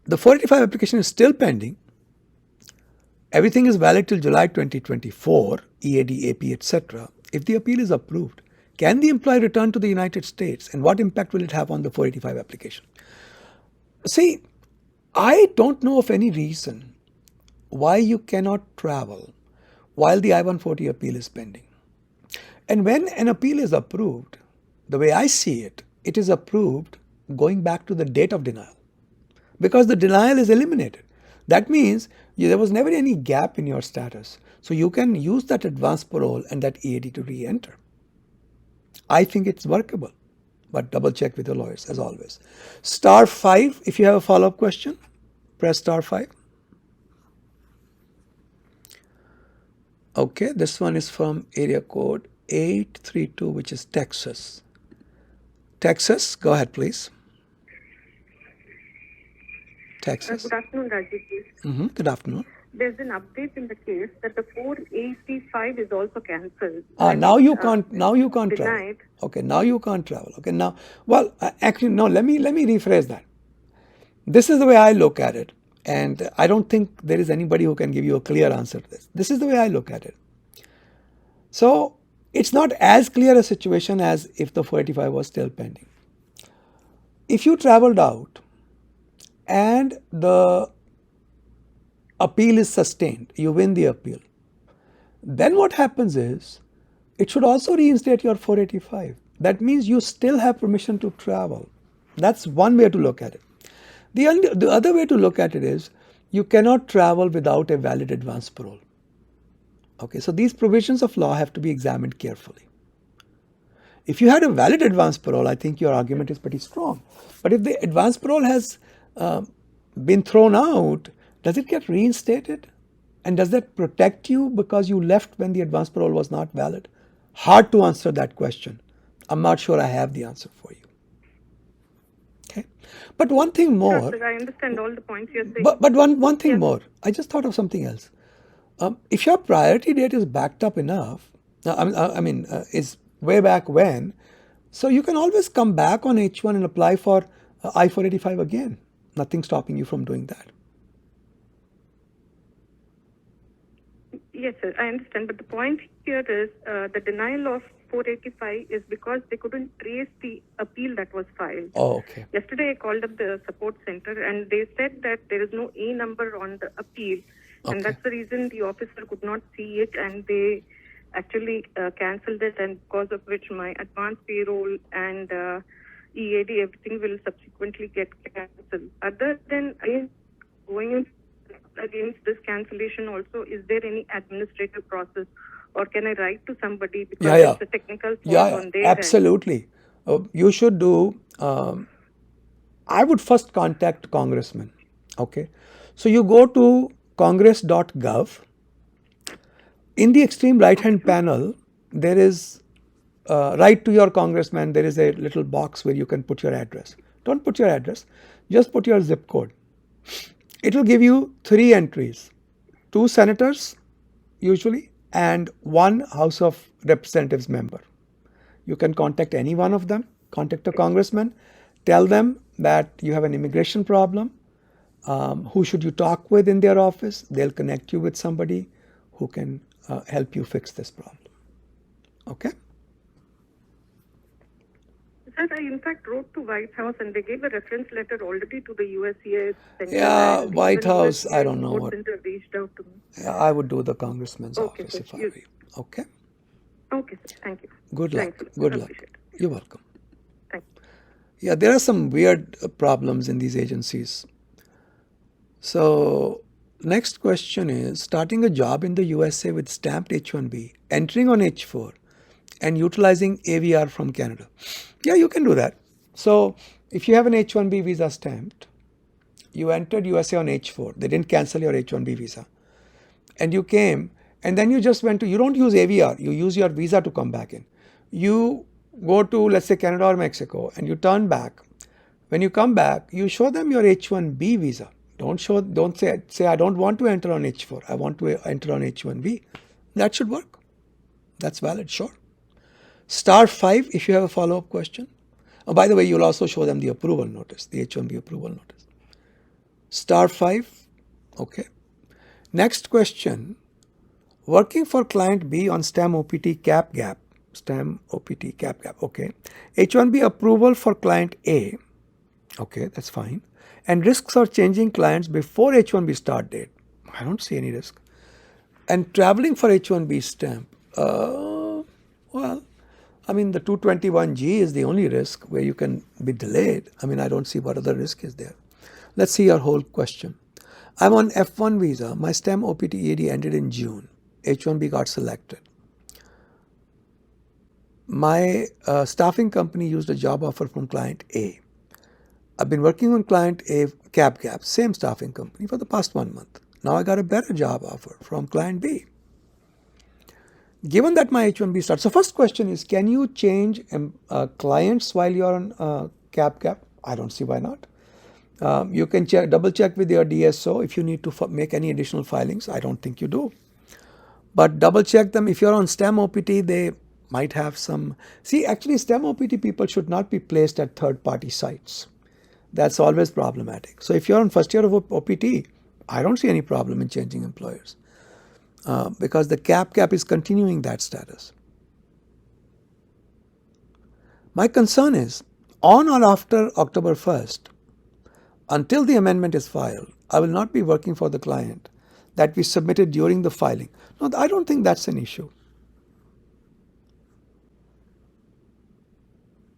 The 485 application is still pending. Everything is valid till July 2024, EAD, AP, etc. If the appeal is approved, can the employee return to the United States and what impact will it have on the 485 application? See, I don't know of any reason why you cannot travel while the I-140 appeal is pending. And when an appeal is approved, the way I see it, it is approved going back to the date of denial because the denial is eliminated. That means there was never any gap in your status. So you can use that advance parole and that EAD to re-enter. I think it's workable, but double check with your lawyers as always. *5 if you have a follow-up question, press *5. Okay, this one is from area code 832, which is Texas. Texas, go ahead, please. Texas. Good afternoon, Rajiv. Good afternoon. There's an update in the case that the 485 is also cancelled. Now you can't travel. Okay, now you can't travel. Okay, now, well, actually, no, let me rephrase that. This is the way I look at it. And I don't think there is anybody who can give you a clear answer to this. This is the way I look at it. So it's not as clear a situation as if the 485 was still pending. If you traveled out and the appeal is sustained, you win the appeal, then what happens is it should also reinstate your 485. That means you still have permission to travel. That's one way to look at it. The other way to look at it is you cannot travel without a valid advance parole. Okay, so these provisions of law have to be examined carefully. If you had a valid advance parole, I think your argument is pretty strong. But if the advance parole has been thrown out, does it get reinstated? And does that protect you because you left when the advance parole was not valid? Hard to answer that question. I'm not sure I have the answer for you. Okay, but one thing more. I understand all the points you're saying. But one thing more. I just thought of something else. If your priority date is backed up enough, is way back when, so you can always come back on H1 and apply for I-485 again. Nothing stopping you from doing that. Yes, sir, I understand. But the point here is the denial of 485 is because they couldn't trace the appeal that was filed. Oh, okay. Yesterday, I called up the support center and they said that there is no A number on the appeal. And that's the reason the officer could not see it and they actually cancelled it, and because of which my advance payroll and EAD, everything will subsequently get cancelled. Other than going against this cancellation also, is there any administrative process or can I write to somebody because it's a technical fault on their absolutely. You should do, I would first contact congressmen. Okay. So you go to congress.gov. In the extreme right hand panel, there is write to your congressman. There is a little box where you can put your address. Don't put your address, just put your zip code. It will give you 3 entries, 2 senators usually and 1 House of Representatives member. You can contact any one of them, contact a congressman, tell them that you have an immigration problem, who should you talk with in their office. They'll connect you with somebody who can help you fix this problem. Okay? Sir, I in fact wrote to White House and they gave a reference letter already to the USCIS center. Yeah, White House, I don't know what. Center reached out to me. Yeah, I would do the congressman's office sir, if I were you. Okay? Okay, sir. Thank you. Good luck. Thanks, Good luck. You're welcome. Thank you. Yeah, there are some weird problems in these agencies. So, next question is, starting a job in the USA with stamped H1B, entering on H4 and utilizing AVR from Canada. Yeah, you can do that. So, if you have an H1B visa stamped, you entered USA on H4, they didn't cancel your H1B visa, and you came, and then you just went to, you don't use AVR, you use your visa to come back in. You go to, let's say, Canada or Mexico, and you turn back. When you come back, you show them your H1B visa. Don't say I don't want to enter on H4, I want to enter on H1B. That should work. That's valid, sure. *5 if you have a follow-up question. Oh, by the way, you'll also show them the approval notice, the H1B approval notice. *5, okay. Next question, working for client B on STEM OPT cap gap, okay. H1B approval for client A, okay, that's fine. And risks of changing clients before H1B start date. I don't see any risk. And traveling for H1B stamp, well, I mean, the 221G is the only risk where you can be delayed. I mean, I don't see what other risk is there. Let's see your whole question. I'm on F1 visa. My STEM OPT EAD ended in June. H1B got selected. My staffing company used a job offer from client A. I've been working on client A cap gap, same staffing company, for the past 1 month. Now I got a better job offer from client B. Given that my H1B starts, so first question is, can you change clients while you're on cap gap? I don't see why not. You can double check with your DSO if you need to make any additional filings. I don't think you do. But double check them. If you're on STEM OPT, they might have some. See, actually, STEM OPT people should not be placed at third-party sites. That's always problematic. So if you're on first year of OPT, I don't see any problem in changing employers because the cap is continuing that status. My concern is, on or after October 1st, until the amendment is filed, I will not be working for the client that we submitted during the filing. No, I don't think that's an issue.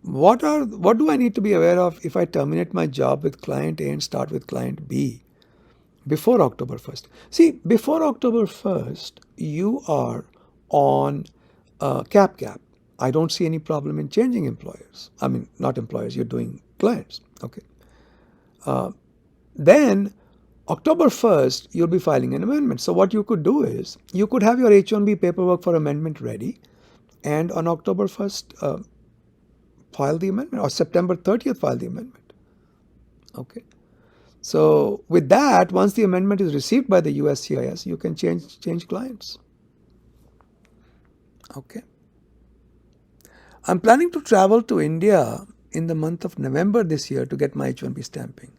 What do I need to be aware of if I terminate my job with client A and start with client B before October 1st? See, before October 1st, you are on cap. I don't see any problem in changing employers. I mean, not employers, you're doing clients. Okay. Then October 1st, you'll be filing an amendment. So what you could do is, you could have your H1B paperwork for amendment ready, and on October 1st, file the amendment, or September 30th, file the amendment. Okay. So with that, once the amendment is received by the USCIS, you can change clients. Okay. I'm planning to travel to India in the month of November this year to get my H1B stamping.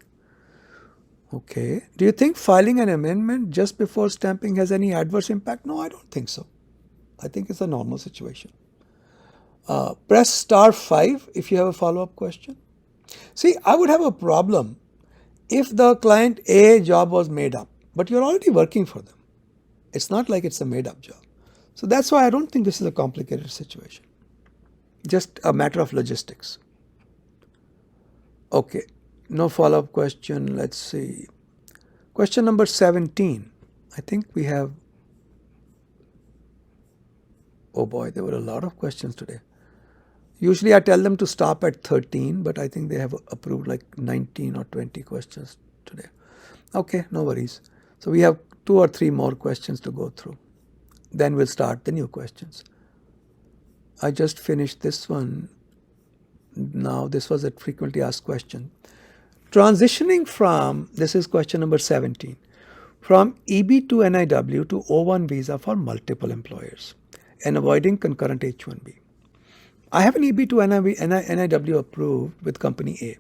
Okay. Do you think filing an amendment just before stamping has any adverse impact? No, I don't think so. I think it's a normal situation. Press *5 if you have a follow-up question. See, I would have a problem if the client A job was made up, but you're already working for them. It's not like it's a made-up job. So that's why I don't think this is a complicated situation. Just a matter of logistics. Okay, no follow-up question. Let's see. Question number 17. I think we have, oh boy, there were a lot of questions today. Usually I tell them to stop at 13, but I think they have approved like 19 or 20 questions today. Okay, no worries. So we have 2 or 3 more questions to go through. Then we'll start the new questions. I just finished this one. Now this was a frequently asked question. Transitioning from, this is question number 17, from EB-2 NIW to O1 visa for multiple employers and avoiding concurrent H1B. I have an EB-2 NIW approved with company A.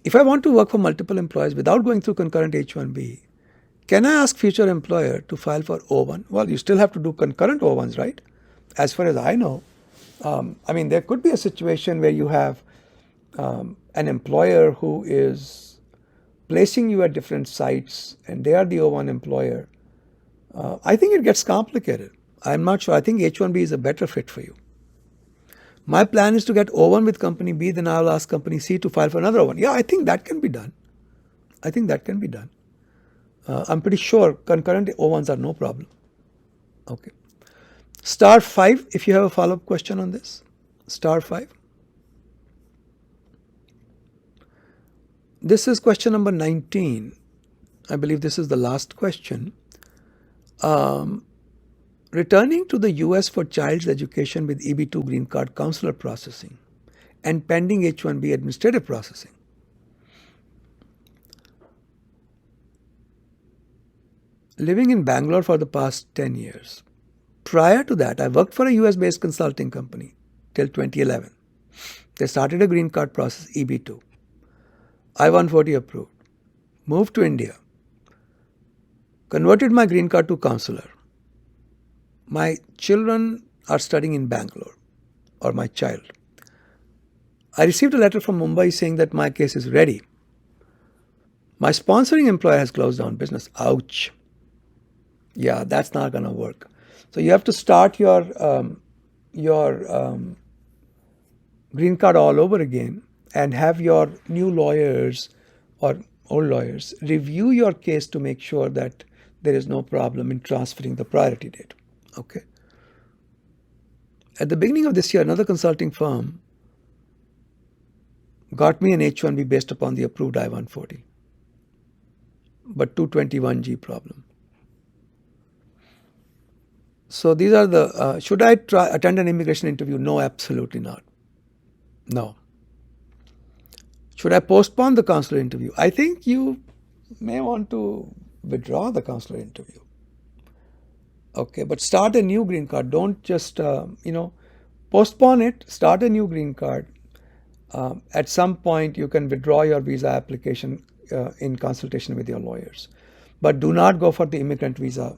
If I want to work for multiple employers without going through concurrent H1B, can I ask future employer to file for O1? Well, you still have to do concurrent O1s, right? As far as I know, I mean, there could be a situation where you have an employer who is placing you at different sites and they are the O1 employer. I think it gets complicated. I'm not sure. I think H1B is a better fit for you. My plan is to get O1 with company B, then I'll ask company C to file for another O1. Yeah, I think that can be done. I think that can be done. I'm pretty sure concurrent O1s are no problem. Okay. *5 if you have a follow-up question on this. *5. This is question number 19. I believe this is the last question. Returning to the US for child's education with EB-2 green card consular processing and pending H1B administrative processing. Living in Bangalore for the past 10 years. Prior to that, I worked for a US-based consulting company till 2011. They started a green card process, EB-2. I-140 approved. Moved to India. Converted my green card to consular. My children are studying in Bangalore, or my child. I received a letter from Mumbai saying that my case is ready. My sponsoring employer has closed down business. Ouch. Yeah, that's not going to work. So you have to start your green card all over again and have your new lawyers or old lawyers review your case to make sure that there is no problem in transferring the priority date. Okay. At the beginning of this year, another consulting firm got me an H1B based upon the approved I-140, but 221G problem. So these are the, should I attend an immigration interview? No, absolutely not. No. Should I postpone the consular interview? I think you may want to withdraw the consular interview. Okay, but start a new green card. Don't just, postpone it, start a new green card. At some point, you can withdraw your visa application in consultation with your lawyers. But do not go for the immigrant visa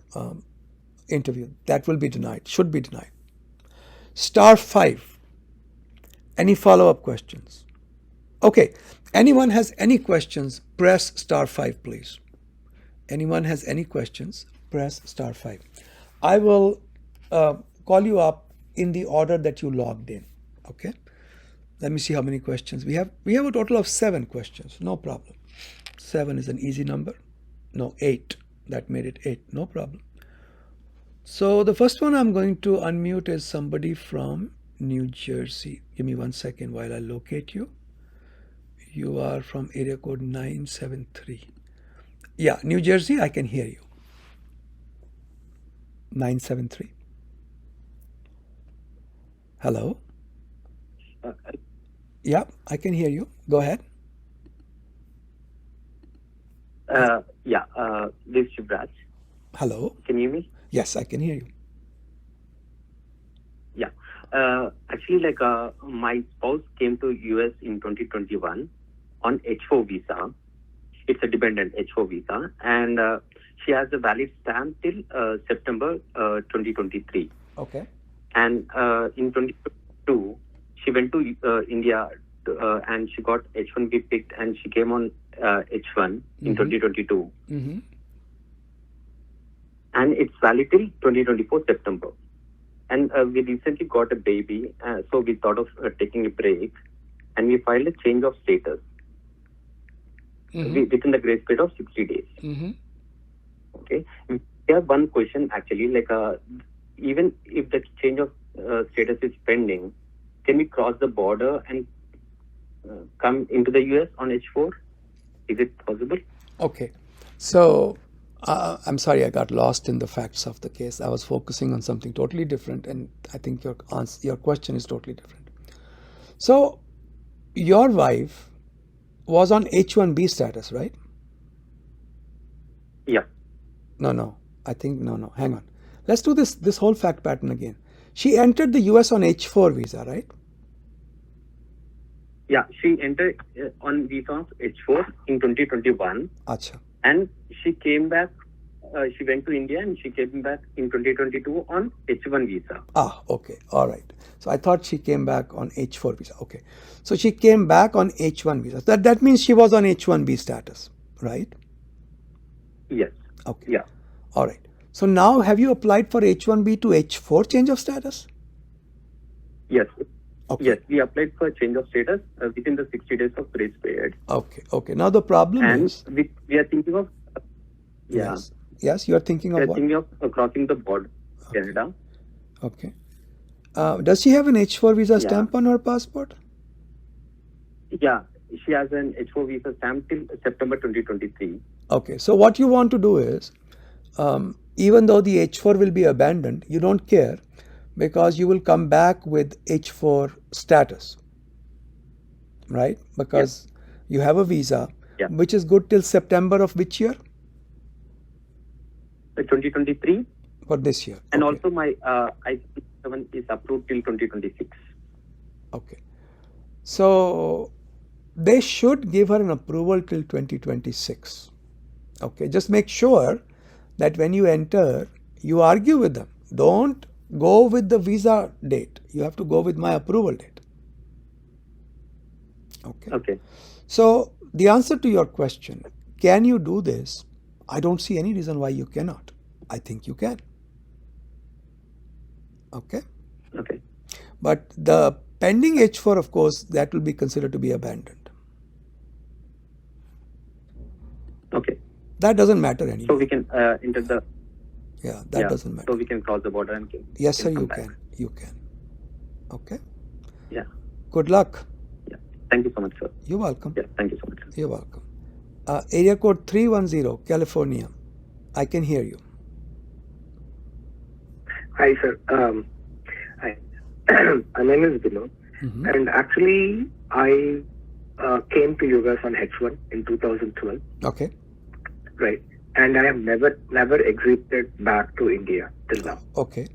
interview. That will be denied, should be denied. *5. Any follow-up questions? Okay, anyone has any questions, press *5, please. Anyone has any questions, press *5. I will call you up in the order that you logged in. Okay. Let me see how many questions we have. We have a total of 7 questions. No problem. 7 is an easy number. No, 8. That made it 8. No problem. So the first one I'm going to unmute is somebody from New Jersey. Give me 1 second while I locate you. You are from area code 973. Yeah, New Jersey, I can hear you. 973. Hello? Yeah, I can hear you. Go ahead. This is Shivraj. Hello? Can you hear me? Yes, I can hear you. Yeah. Actually, my spouse came to US in 2021 on H4 visa. it's a dependent H4 visa, and she has a valid stamp till September 2023. Okay. And in 2022, she went to India and she got H1B picked, and she came on H1 in 2022. Mm-hmm. And it's valid till 2024 September. And we recently got a baby, so we thought of taking a break, and we filed a change of status within the grace period of 60 days. Mm-hmm. Okay. We have one question actually, like even if the change of status is pending, can we cross the border and come into the US on H4? Is it possible? Okay. So I'm sorry, I got lost in the facts of the case. I was focusing on something totally different, and I think your question is totally different. So your wife was on H1B status, right? Yeah. No. I think no. Hang on. Let's do this whole fact pattern again. She entered the US on H4 visa, right? Yeah, she entered on visa of H4 in 2021. Acha. And she came back, she went to India and she came back in 2022 on H1 visa. Okay. All right. So I thought she came back on H4 visa. Okay. So she came back on H1 visa. That means she was on H1B status, right? Yes. Okay. Yeah. All right. So now have you applied for H1B to H4 change of status? Yes. Okay. Yes, we applied for change of status within the 60 days of grace period. Okay. Now the problem is... And we are thinking of... Yes, you are thinking of what? We are thinking of crossing the border, Canada. Okay. Does she have an H4 visa stamp on her passport? Yeah, she has an H4 visa stamp till September 2023. Okay, so what you want to do is, even though the H4 will be abandoned, you don't care, because you will come back with H4 status, right? Because you have a visa, which is good till September of which year? 2023. For this year. And also my I-7 is approved till 2026. Okay. So they should give her an approval till 2026. Okay. Just make sure that when you enter, you argue with them. Don't go with the visa date. You have to go with my approval date. Okay. So the answer to your question, can you do this? I don't see any reason why you cannot. I think you can. Okay. But the pending H4, of course, that will be considered to be abandoned. Okay. That doesn't matter anymore. So we can enter the... that doesn't matter. So we can cross the border and... Yes, sir, you can. You can. Okay. Yeah. Good luck. Yeah. Thank you so much, sir. You're welcome. Yeah, thank you so much, sir. You're welcome. Area code 310, California. I can hear you. Hi, sir. Hi. My name is Vinod. And actually, I came to US on H1 in 2012. Okay. Right. And I have never exited back to India till now. Okay.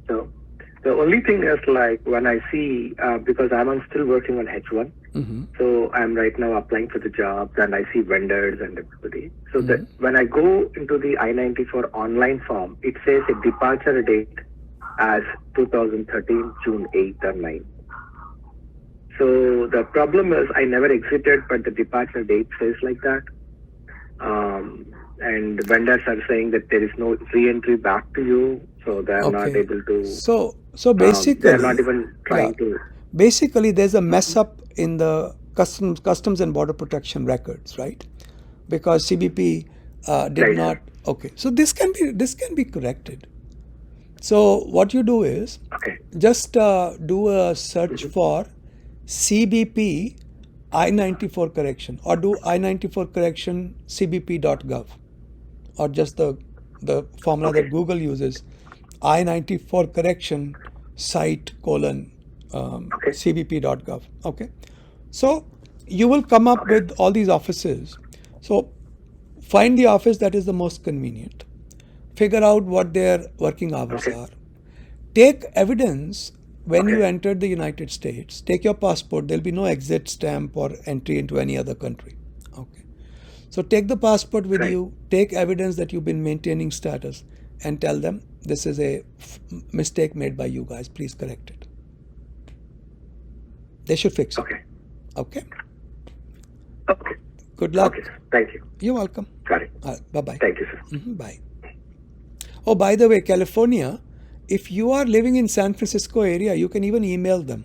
So the only thing is, like, when I see, because I'm still working on H1, so I'm right now applying for the jobs and I see vendors and everybody. So that when I go into the I-94 online form, it says a departure date as 2013, June 8th or 9th. So the problem is I never exited, but the departure date says like that. And vendors are saying that there is no re-entry back to you, so they are not able to. So basically, they're not even trying to. Basically, there's a mess up in the customs and border protection records, right? Because CBP did not. Okay, so this can be corrected. So what you do is just do a search for CBP I-94 correction, or do I-94 correction cbp.gov, or just the formula that Google uses, I-94 correction site : cbp.gov. Okay. So you will come up with all these offices. So find the office that is the most convenient. Figure out what their working hours are. Take evidence when you entered the United States, take your passport. There'll be no exit stamp or entry into any other country. Okay. So take the passport with you, take evidence that you've been maintaining status, and tell them this is a mistake made by you guys. Please correct it. They should fix it. Okay. Okay. Okay. Good luck. Okay, sir. Thank you. You're welcome. Got it. Bye-bye. Thank you, sir. Bye. Oh, by the way, California, if you are living in San Francisco area, you can even email them.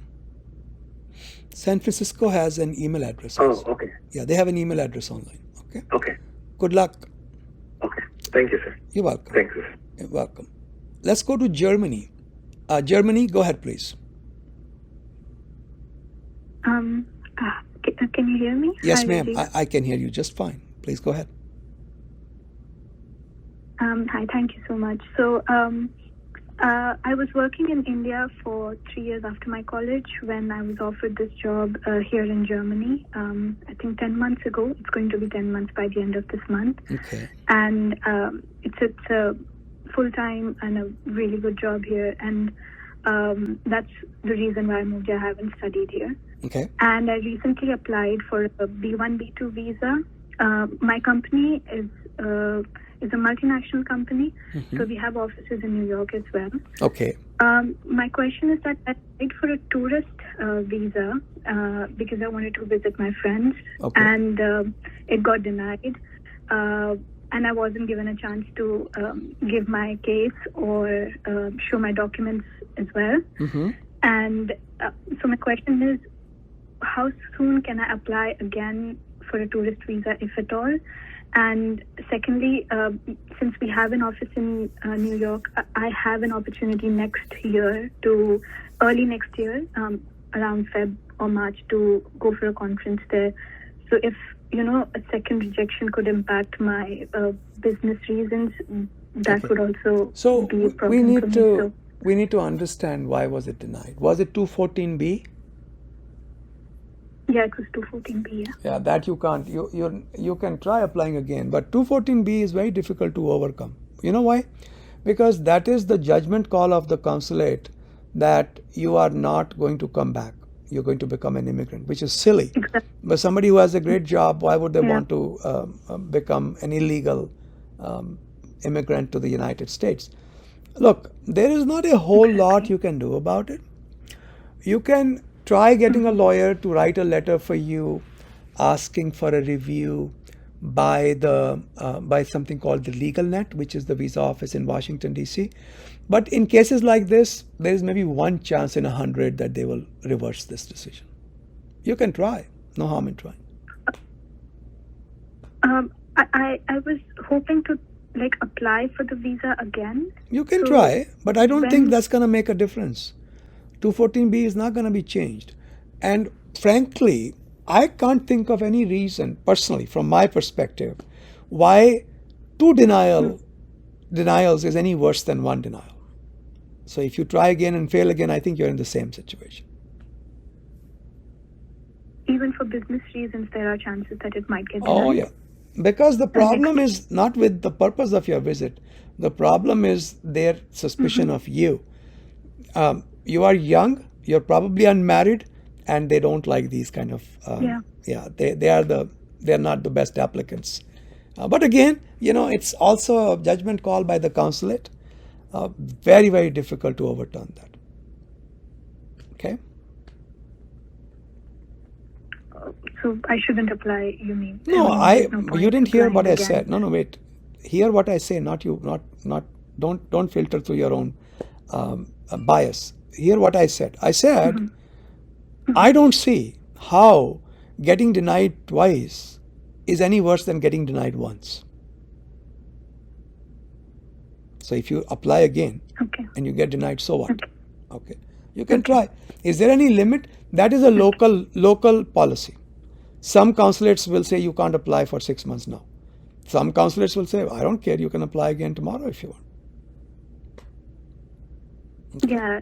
San Francisco has an email address. Oh, also. okay. Yeah, they have an email address online. Okay. Okay. Good luck. Okay. Thank you, sir. You're welcome. Thanks, sir. You're welcome. Let's go to Germany. Germany, go ahead, please. Can you hear me? Yes, Hi, ma'am. Rajiv. I can hear you just fine. Please go ahead. Hi, thank you so much. So, I was working in India for 3 years after my college when I was offered this job here in Germany. I think 10 months ago. It's going to be 10 months by the end of this month. Okay. And it's a full-time and a really good job here. And that's the reason why I moved here. I haven't studied here. Okay. And I recently applied for a B1, B2 visa. My company is a multinational company, so we have offices in New York as well. Okay. My question is that I applied for a tourist visa because I wanted to visit my friends, and it got denied. And I wasn't given a chance to give my case or show my documents as well. And so my question is, how soon can I apply again for a tourist visa, if at all? And secondly, since we have an office in New York, I have an opportunity early next year, around Feb or March, to go for a conference there. So if, a second rejection could impact my business reasons, that would also be a problem for me. We need to understand why was it denied. Was it 214B? Yeah, it was 214B. Yeah, that you can't. You can try applying again, but 214B is very difficult to overcome. You know why? Because that is the judgment call of the consulate that you are not going to come back. You're going to become an immigrant, which is silly. Exactly. But somebody who has a great job, why would they want to become an illegal immigrant to the United States? Look, there is not a whole lot you can do about it. You can try getting a lawyer to write a letter for you, asking for a review by something called the LegalNet, which is the visa office in Washington, D.C. But in cases like this, there is maybe one chance in 100 that they will reverse this decision. You can try. No harm in trying. I was hoping to apply for the visa again. You can try, but I don't think that's going to make a difference. 214B is not going to be changed. And frankly, I can't think of any reason, personally, from my perspective, why two denials is any worse than one denial. So if you try again and fail again, I think you're in the same situation. Even for business reasons, there are chances that it might get denied. Oh, yeah. Because the problem is not with the purpose of your visit. The problem is their suspicion of you. You are young, you're probably unmarried, and they don't like these kind of they're not the best applicants. But again, it's also a judgment call by the consulate. Very, very difficult to overturn that. Okay? So I shouldn't apply, you mean? No, you didn't hear what I said. No, wait. Hear what I say, not you, don't filter through your own bias. Hear what I said. I said, I don't see how getting denied twice is any worse than getting denied once. So if you apply again and you get denied, so what? Okay. You can try. Is there any limit? That is a local policy. Some consulates will say you can't apply for 6 months now. Some consulates will say, I don't care, you can apply again tomorrow if you want. Okay. Yeah,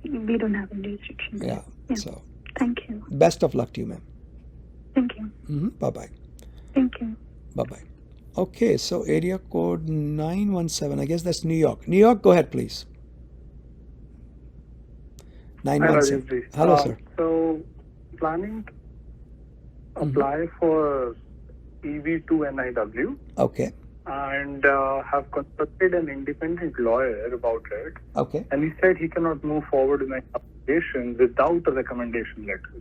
we don't have any restrictions. Yeah. So thank you. Best of luck to you, ma'am. Thank you. Bye-bye. Thank you. Bye-bye. Okay, so area code 917, I guess that's New York. New York, go ahead, please. 9 Hi, months. Rajiv ji. Hello, sir. So, planning to apply for EB-2 NIW. Okay. And have consulted an independent lawyer about it. Okay. And he said he cannot move forward in an application without a recommendation letter.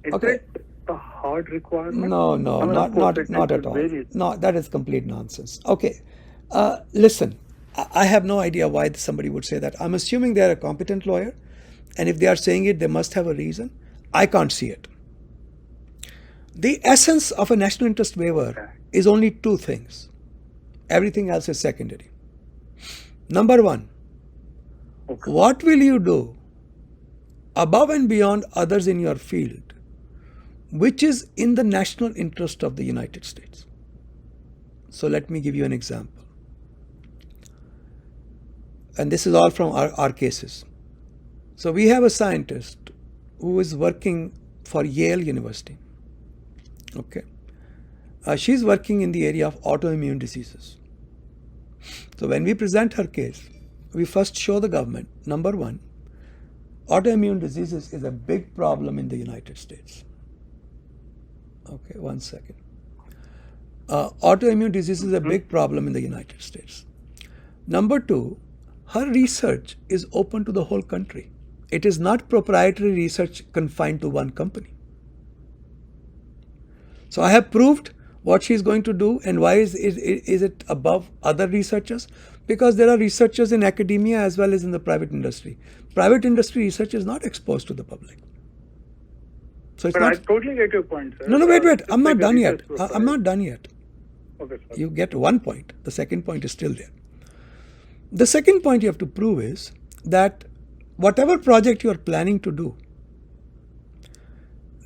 Is it a hard requirement? No, not at all. No, that is complete nonsense. Okay. Listen, I have no idea why somebody would say that. I'm assuming they're a competent lawyer, and if they are saying it, they must have a reason. I can't see it. The essence of a national interest waiver is only two things. Everything else is secondary. Number one, what will you do above and beyond others in your field, which is in the national interest of the United States? So let me give you an example. And this is all from our cases. So we have a scientist who is working for Yale University. Okay. She's working in the area of autoimmune diseases. So when we present her case, we first show the government, number one, autoimmune diseases is a big problem in the United States. Okay, 1 second. Autoimmune disease is a big problem in the United States. Number two, her research is open to the whole country. It is not proprietary research confined to one company. So I have proved what she is going to do, and why is it above other researchers? Because there are researchers in academia as well as in the private industry. Private industry research is not exposed to the public. So it's but I totally get your point, sir. No, wait. I'm not done yet. I'm not done yet. Okay, sir. You get one point. The second point is still there. The second point you have to prove is that whatever project you are planning to do,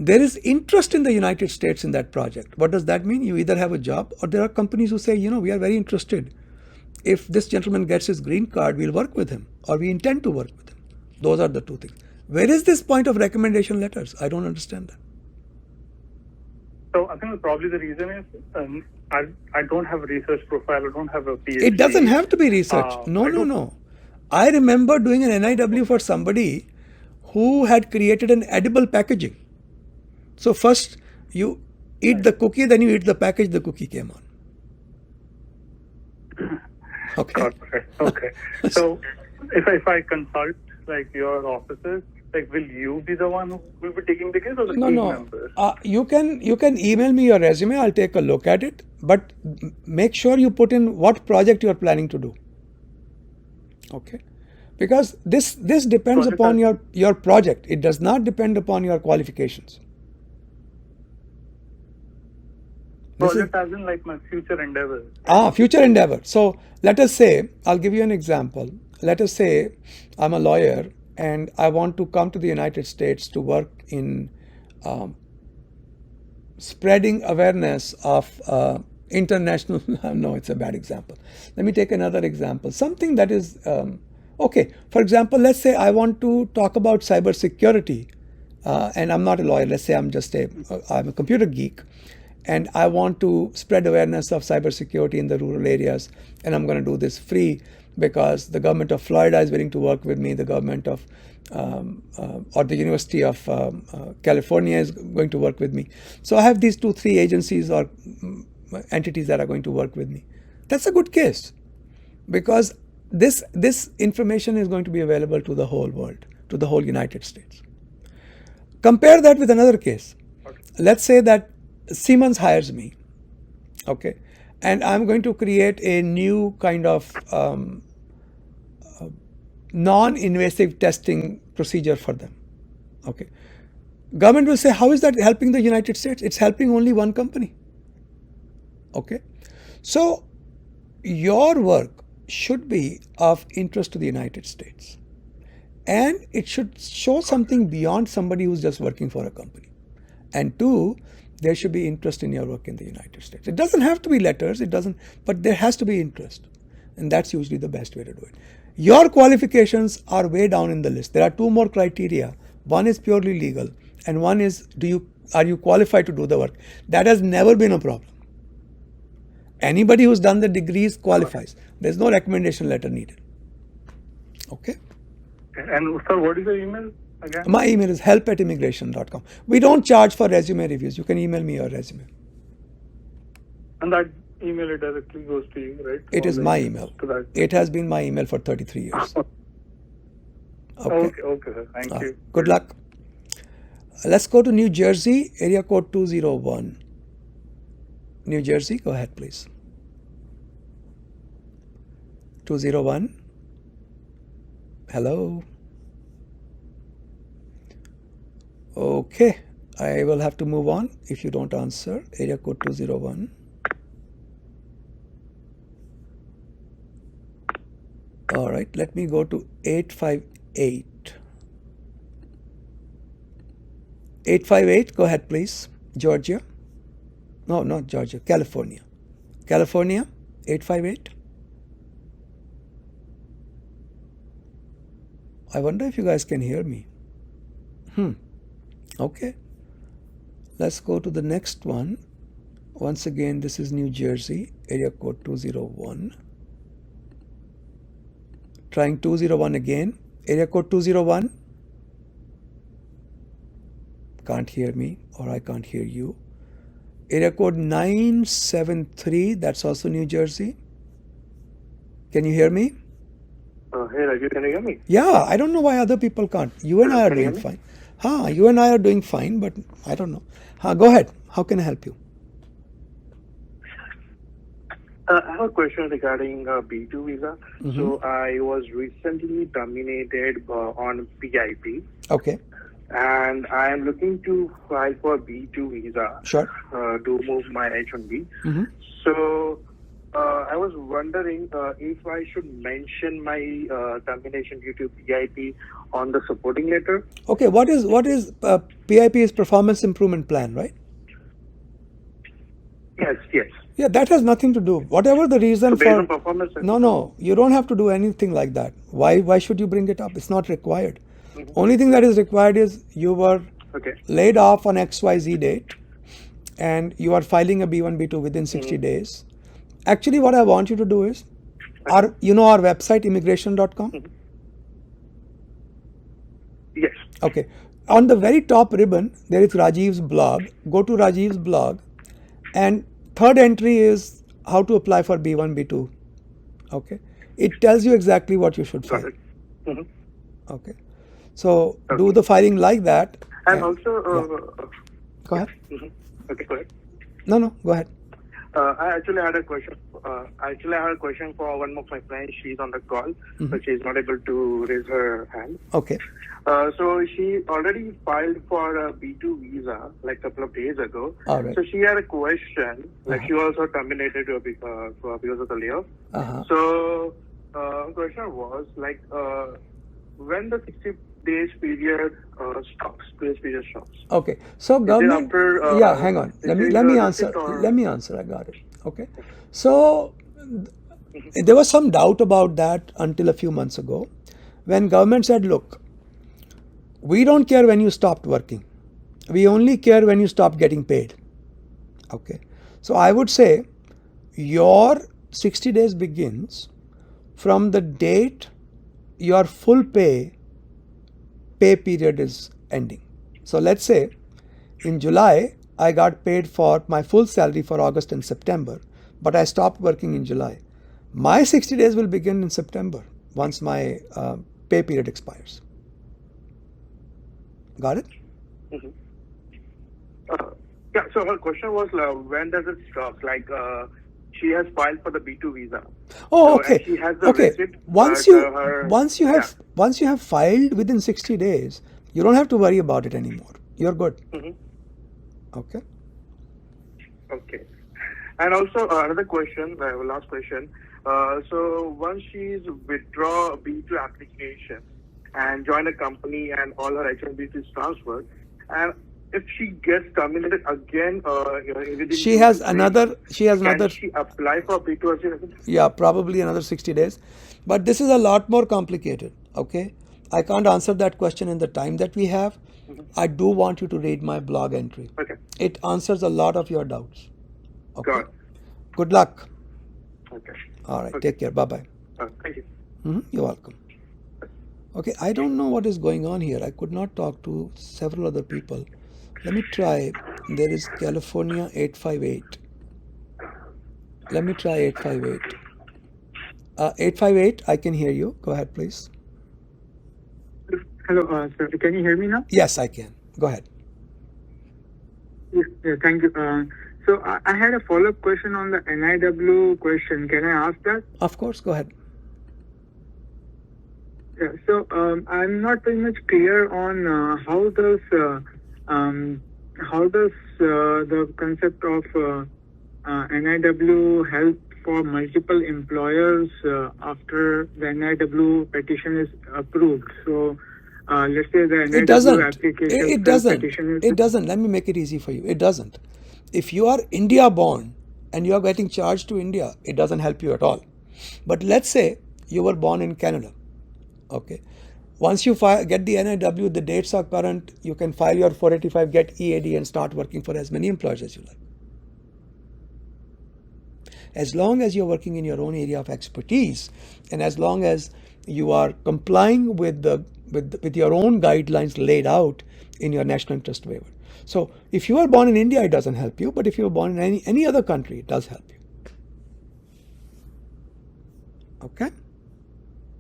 there is interest in the United States in that project. What does that mean? You either have a job, or there are companies who say, we are very interested. If this gentleman gets his green card, we'll work with him, or we intend to work with him. Those are the two things. Where is this point of recommendation letters? I don't understand that. So I think probably the reason is I don't have a research profile. I don't have a PhD. It doesn't have to be research. No. I remember doing an NIW for somebody who had created an edible packaging. So first you eat the cookie, then you eat the package, the cookie came on. Okay. Okay. So if I consult like your offices, like will you be the one who will be taking the case, or the team members? You can email me your resume. I'll take a look at it, but make sure you put in what project you are planning to do. Okay. Because this depends upon your project. It does not depend upon your qualifications. Project as in like my future endeavor. Future endeavor. So let us say, I'll give you an example. Let us say I'm a lawyer and I want to come to the United States to work in spreading awareness of international, no, it's a bad example. Let me take another example. Something that is, okay, for example, let's say I want to talk about cybersecurity and I'm not a lawyer. Let's say I'm a computer geek. And I want to spread awareness of cybersecurity in the rural areas, and I'm going to do this free because the government of Florida is willing to work with me. The government of or the University of California is going to work with me. So I have these 2-3 agencies or entities that are going to work with me. That's a good case because this information is going to be available to the whole world, to the whole United States. Compare that with another case. Let's say that Siemens hires me, okay, and I'm going to create a new kind of non-invasive testing procedure for them, okay. Government will say, how is that helping the United States? It's helping only one company, okay. So your work should be of interest to the United States, and it should show something beyond somebody who's just working for a company. And two, there should be interest in your work in the United States. It doesn't have to be letters, but there has to be interest. And that's usually the best way to do it. Your qualifications are way down in the list. There are 2 more criteria. One is purely legal, and one is, are you qualified to do the work? That has never been a problem. Anybody who's done the degrees qualifies. There's no recommendation letter needed. Okay? And sir, what is your email again? My email is help@immigration.com. We don't charge for resume reviews. You can email me your resume. And that email it directly goes to you, right? It is my email. It has been my email for 33 years. Okay, sir. Thank you. Good luck. Let's go to New Jersey, area code 201. New Jersey, go ahead, please. 201. Hello. Okay, I will have to move on if you don't answer. Area code 201. All right, let me go to 858. 858, go ahead, please. Georgia. No, not Georgia, California. California, 858. I wonder if you guys can hear me. Okay. Let's go to the next one. Once again, this is New Jersey, area code 201. Trying 201 again. Area code 201. Can't hear me, or I can't hear you. Area code 973, that's also New Jersey. Can you hear me? Hey Rajiv, can you hear me? Yeah, I don't know why other people can't. You and I are doing fine. You and I are doing fine, but I don't know. Go ahead. How can I help you? I have a question regarding B2 visa. So I was recently terminated on PIP. Okay. And I am looking to file for B2 visa. Sure. To move my H1B. So I was wondering if I should mention my termination due to PIP on the supporting letter. Okay, what is PIP is performance improvement plan, right? Yes. Yeah, that has nothing to do. Whatever the reason based on performance. No, you don't have to do anything like that. Why should you bring it up? It's not required. Only thing that is required is you were laid off on XYZ date and you are filing a B1, B2 within 60 days. Actually, what I want you to do is, our website, immigration.com? Yes. Okay. On the very top ribbon, there is Rajiv's blog. Go to Rajiv's blog. And third entry is how to apply for B1, B2. Okay. It tells you exactly what you should file. Okay. So do the filing like that. And also... Go ahead. Okay, go ahead. No, go ahead. I actually had a question. For one of my friends. She's on the call, but she's not able to raise her hand. Okay. So she already filed for a B2 visa like a couple of days ago. All right. So she had a question. Like she also terminated because of the layoff. So the question was like when the 60 days period stops. Okay. So government. Hang on. Let me answer. Let me answer. I got it. Okay. So there was some doubt about that until a few months ago, when government said, "Look, we don't care when you stopped working. We only care when you stop getting paid." Okay. So I would say your 60 days begins from the date your full pay period is ending. So let's say in July, I got paid for my full salary for August and September, but I stopped working in July. My 60 days will begin in September once my pay period expires. Got it? So her question was, when does it stop? Like, she has filed for the B2 visa. Oh, so, okay. She has the Okay. receipt, Once you have filed within 60 days, you don't have to worry about it anymore. You're good. Okay. Okay. And also another question, last question. So once she's withdraw B2 application and join a company and all her H1B is transferred, and if she gets terminated again, she has another. Can she apply for B2 again? Yeah, probably another 60 days. But this is a lot more complicated. Okay, I can't answer that question in the time that we have. I do want you to read my blog entry. Okay. It answers a lot of your doubts. Okay. Got it. Good luck. Okay. All right. Take care. Bye bye. Thank you. You're welcome. Okay, I don't know what is going on here. I could not talk to several other people. Let me try. There is California 858. Let me try 858. 858, I can hear you. Go ahead, please. Hello, sir. Can you hear me now? Yes, I can. Go ahead. Yes, thank you. So I had a follow-up question on the NIW question. Can I ask that? Of course, go ahead. Yeah, so I'm not very much clear on how does the concept of NIW help for multiple employers after the NIW petition is approved. So let's say the NIW application petition is... It doesn't. Let me make it easy for you. It doesn't. If you are India born and you are getting charged to India, it doesn't help you at all. But let's say you were born in Canada. Okay. Once you get the NIW, the dates are current, you can file your 485, get EAD and start working for as many employers as you like. As long as you're working in your own area of expertise and as long as you are complying with your own guidelines laid out in your national interest waiver. So if you are born in India, it doesn't help you, but if you are born in any other country, it does help you. Okay?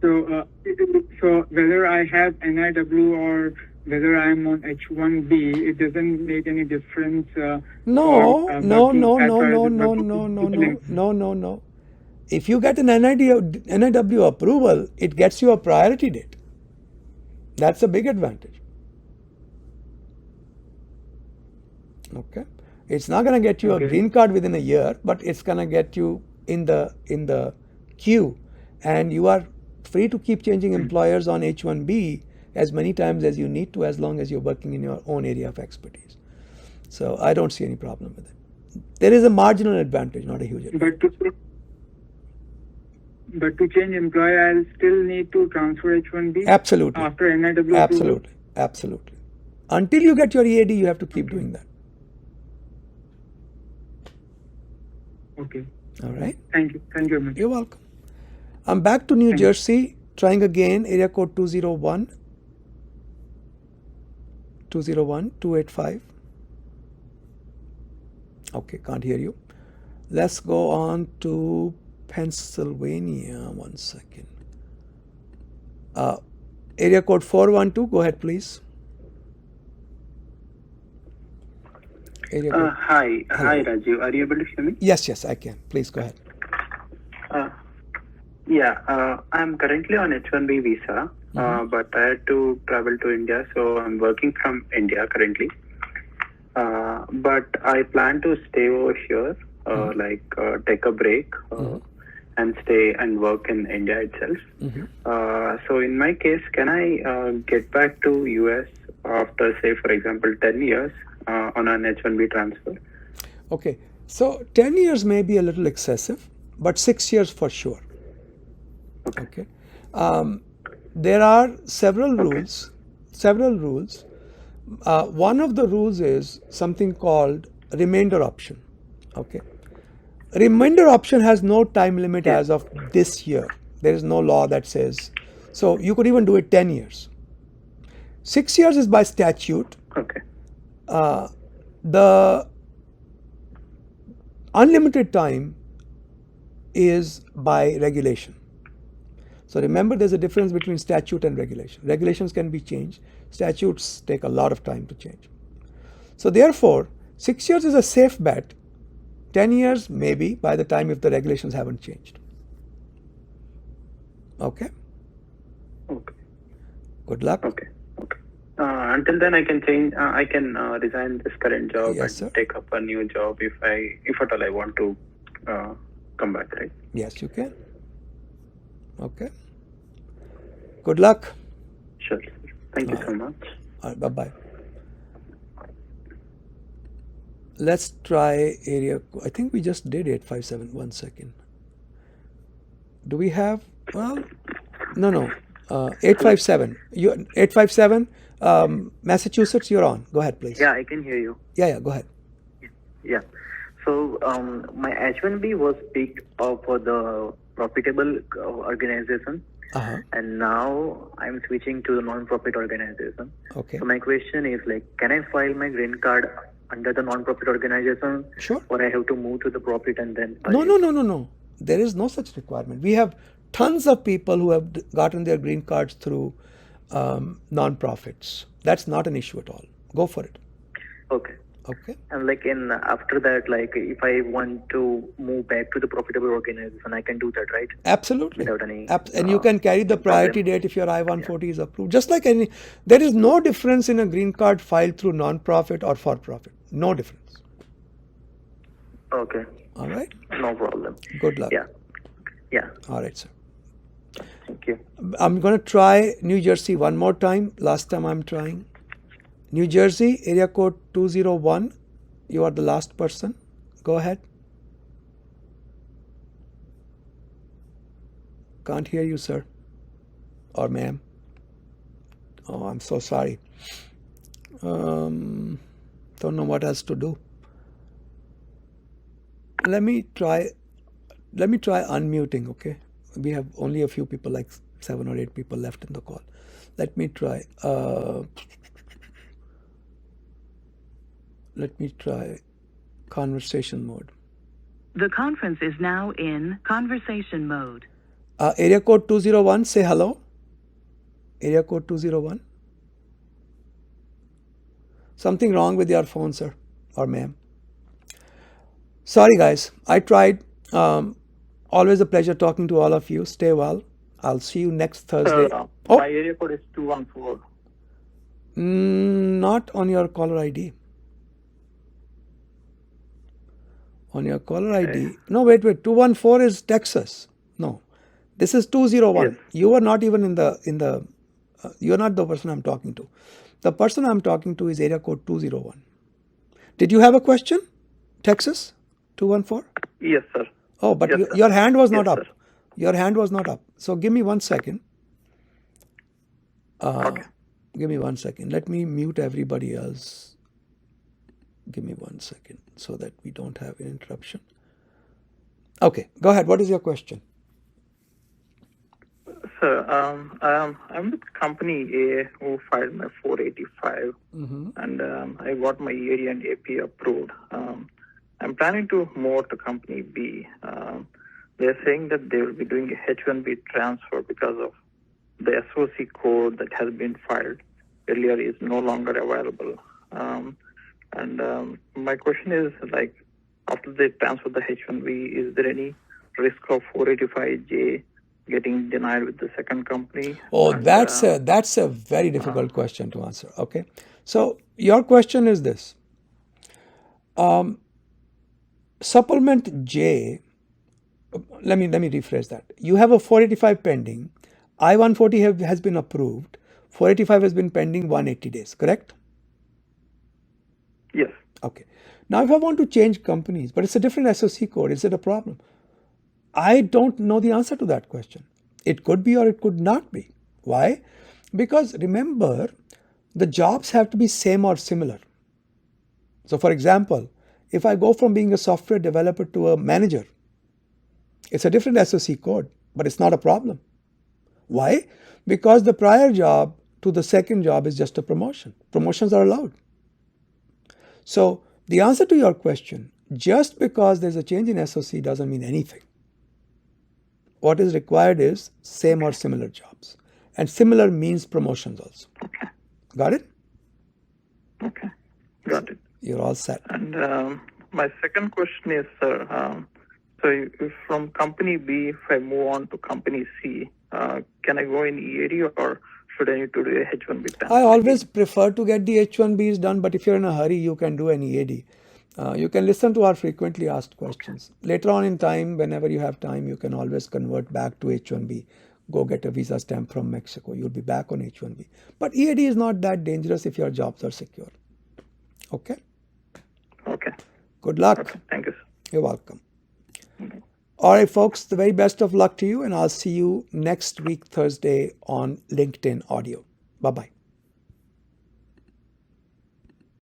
So whether I have NIW or whether I'm on H1B, it doesn't make any difference. No. If you get an NIW approval, it gets you a priority date. That's a big advantage. Okay, it's not going to get you a green card within a year, but it's going to get you in the queue, and you are free to keep changing employers on H1B as many times as you need to, as long as you're working in your own area of expertise. So I don't see any problem with it. There is a marginal advantage, not a huge advantage. But to change employer, I'll still need to transfer H1B? Absolutely. After NIW? Absolutely. Until you get your EAD, you have to keep doing that. Okay. All right. Thank you. Thank you very much. You're welcome. I'm back to New Jersey, trying again, area code 285. Okay, can't hear you. Let's go on to Pennsylvania. 1 second. Area code 412. Go ahead, please. Hi, Rajiv. Are you able to hear me? Yes, I can. Please go ahead. I'm currently on H1B visa, but I had to travel to India, so I'm working from India currently. But I plan to stay over here, take a break and stay and work in India itself. So in my case, can I get back to US after, say, for example, 10 years on an H1B transfer? Okay, so 10 years may be a little excessive, but 6 years for sure. Okay. There are several rules. One of the rules is something called remainder option. Okay. Remainder option has no time limit as of this year. There is no law that says, so you could even do it 10 years. 6 years is by statute. Okay. The unlimited time is by regulation. So remember, there's a difference between statute and regulation. Regulations can be changed. Statutes take a lot of time to change. So therefore, 6 years is a safe bet. 10 years maybe by the time if the regulations haven't changed. Okay? Okay. Good luck. Okay. Until then, I can change. I can resign this current job and take up a new job if at all I want to come back, right? Yes, you can. Okay. Good luck. Sure. Thank you so much. All right, bye-bye. Let's try area. I think we just did 857. 1 second. Do we have? Well, no. 857. 857. Massachusetts, you're on. Go ahead, please. Yeah, I can hear you. Yeah. Go ahead. Yeah. So my H1B was picked for the profitable organization, and now I'm switching to the non-profit organization. Okay. So my question is like, can I file my green card under the non-profit organization? Sure. Or I have to move to the profit and then file? No. There is no such requirement. We have tons of people who have gotten their green cards through non-profits. That's not an issue at all. Go for it. Okay. Okay. And like after that, like if I want to move back to the profitable organization, I can do that, right? Absolutely. Without any. And you can carry the priority date if your I-140 is approved. Just like any, there is no difference in a green card filed through non-profit or for-profit. No difference. Okay. All right. No problem. Good luck. Yeah. All right, sir. Thank you. I'm going to try New Jersey one more time. Last time I'm trying. New Jersey, area code 201. You are the last person. Go ahead. Can't hear you, sir. Or ma'am. Oh, I'm so sorry. Don't know what else to do. Let me try unmuting, okay? We have only a few people, like 7 or 8 people left in the call. Let me try. Let me try conversation mode. The conference is now in conversation mode. Area code 201, say hello. Area code 201. Something wrong with your phone, sir or ma'am. Sorry, guys. I tried. Always a pleasure talking to all of you. Stay well. I'll see you next Thursday. My area code is 214. Not on your caller ID. On your caller ID. No, wait. 214 is Texas. No. This is 201. Yes. You are not even in the you're not the person I'm talking to. The person I'm talking to is area code 201. Did you have a question? Texas 214? Yes, sir. Oh, but yes, your hand was not yes, up. Sir. Your hand was not up. So give me 1 second. Okay. Give me 1 second. Let me mute everybody else. Give me 1 second so that we don't have an interruption. Okay, go ahead. What is your question? Sir, I'm with company A who filed my 485, and I got my EAD and AP approved. I'm planning to move to company B. They're saying that they will be doing a H1B transfer because of the SOC code that has been filed earlier is no longer available. And my question is, like, after they transfer the H1B, is there any risk of 485J getting denied with the second company? Oh, and, that's a very difficult question to answer. Okay, so your question is this: supplement J. Let me rephrase that. You have a 485 pending. I-140 has been approved. 485 has been pending 180 days. Correct? Yes. Okay. Now, if I want to change companies, but it's a different SOC code, is it a problem? I don't know the answer to that question. It could be or it could not be. Why? Because remember, the jobs have to be same or similar. So, for example, if I go from being a software developer to a manager, it's a different SOC code, but it's not a problem. Why? Because the prior job to the second job is just a promotion. Promotions are allowed. So, the answer to your question, just because there's a change in SOC doesn't mean anything. What is required is same or similar jobs. And similar means promotions also. Okay. Got it? Okay. Got it. You're all set. And my second question is, sir, so if from company B, if I move on to company C, can I go in EAD or should I need to do a H1B transfer? I always prefer to get the H1Bs done, but if you're in a hurry, you can do an EAD. You can listen to our frequently asked questions. Later on in time, whenever you have time, you can always convert back to H1B. Go get a visa stamp from Mexico. You'll be back on H1B. But EAD is not that dangerous if your jobs are secure. Okay? Okay. Good luck. Okay. Thank you, sir. You're welcome. Okay. All right, folks, the very best of luck to you, and I'll see you next week, Thursday, on LinkedIn Audio. Bye-bye.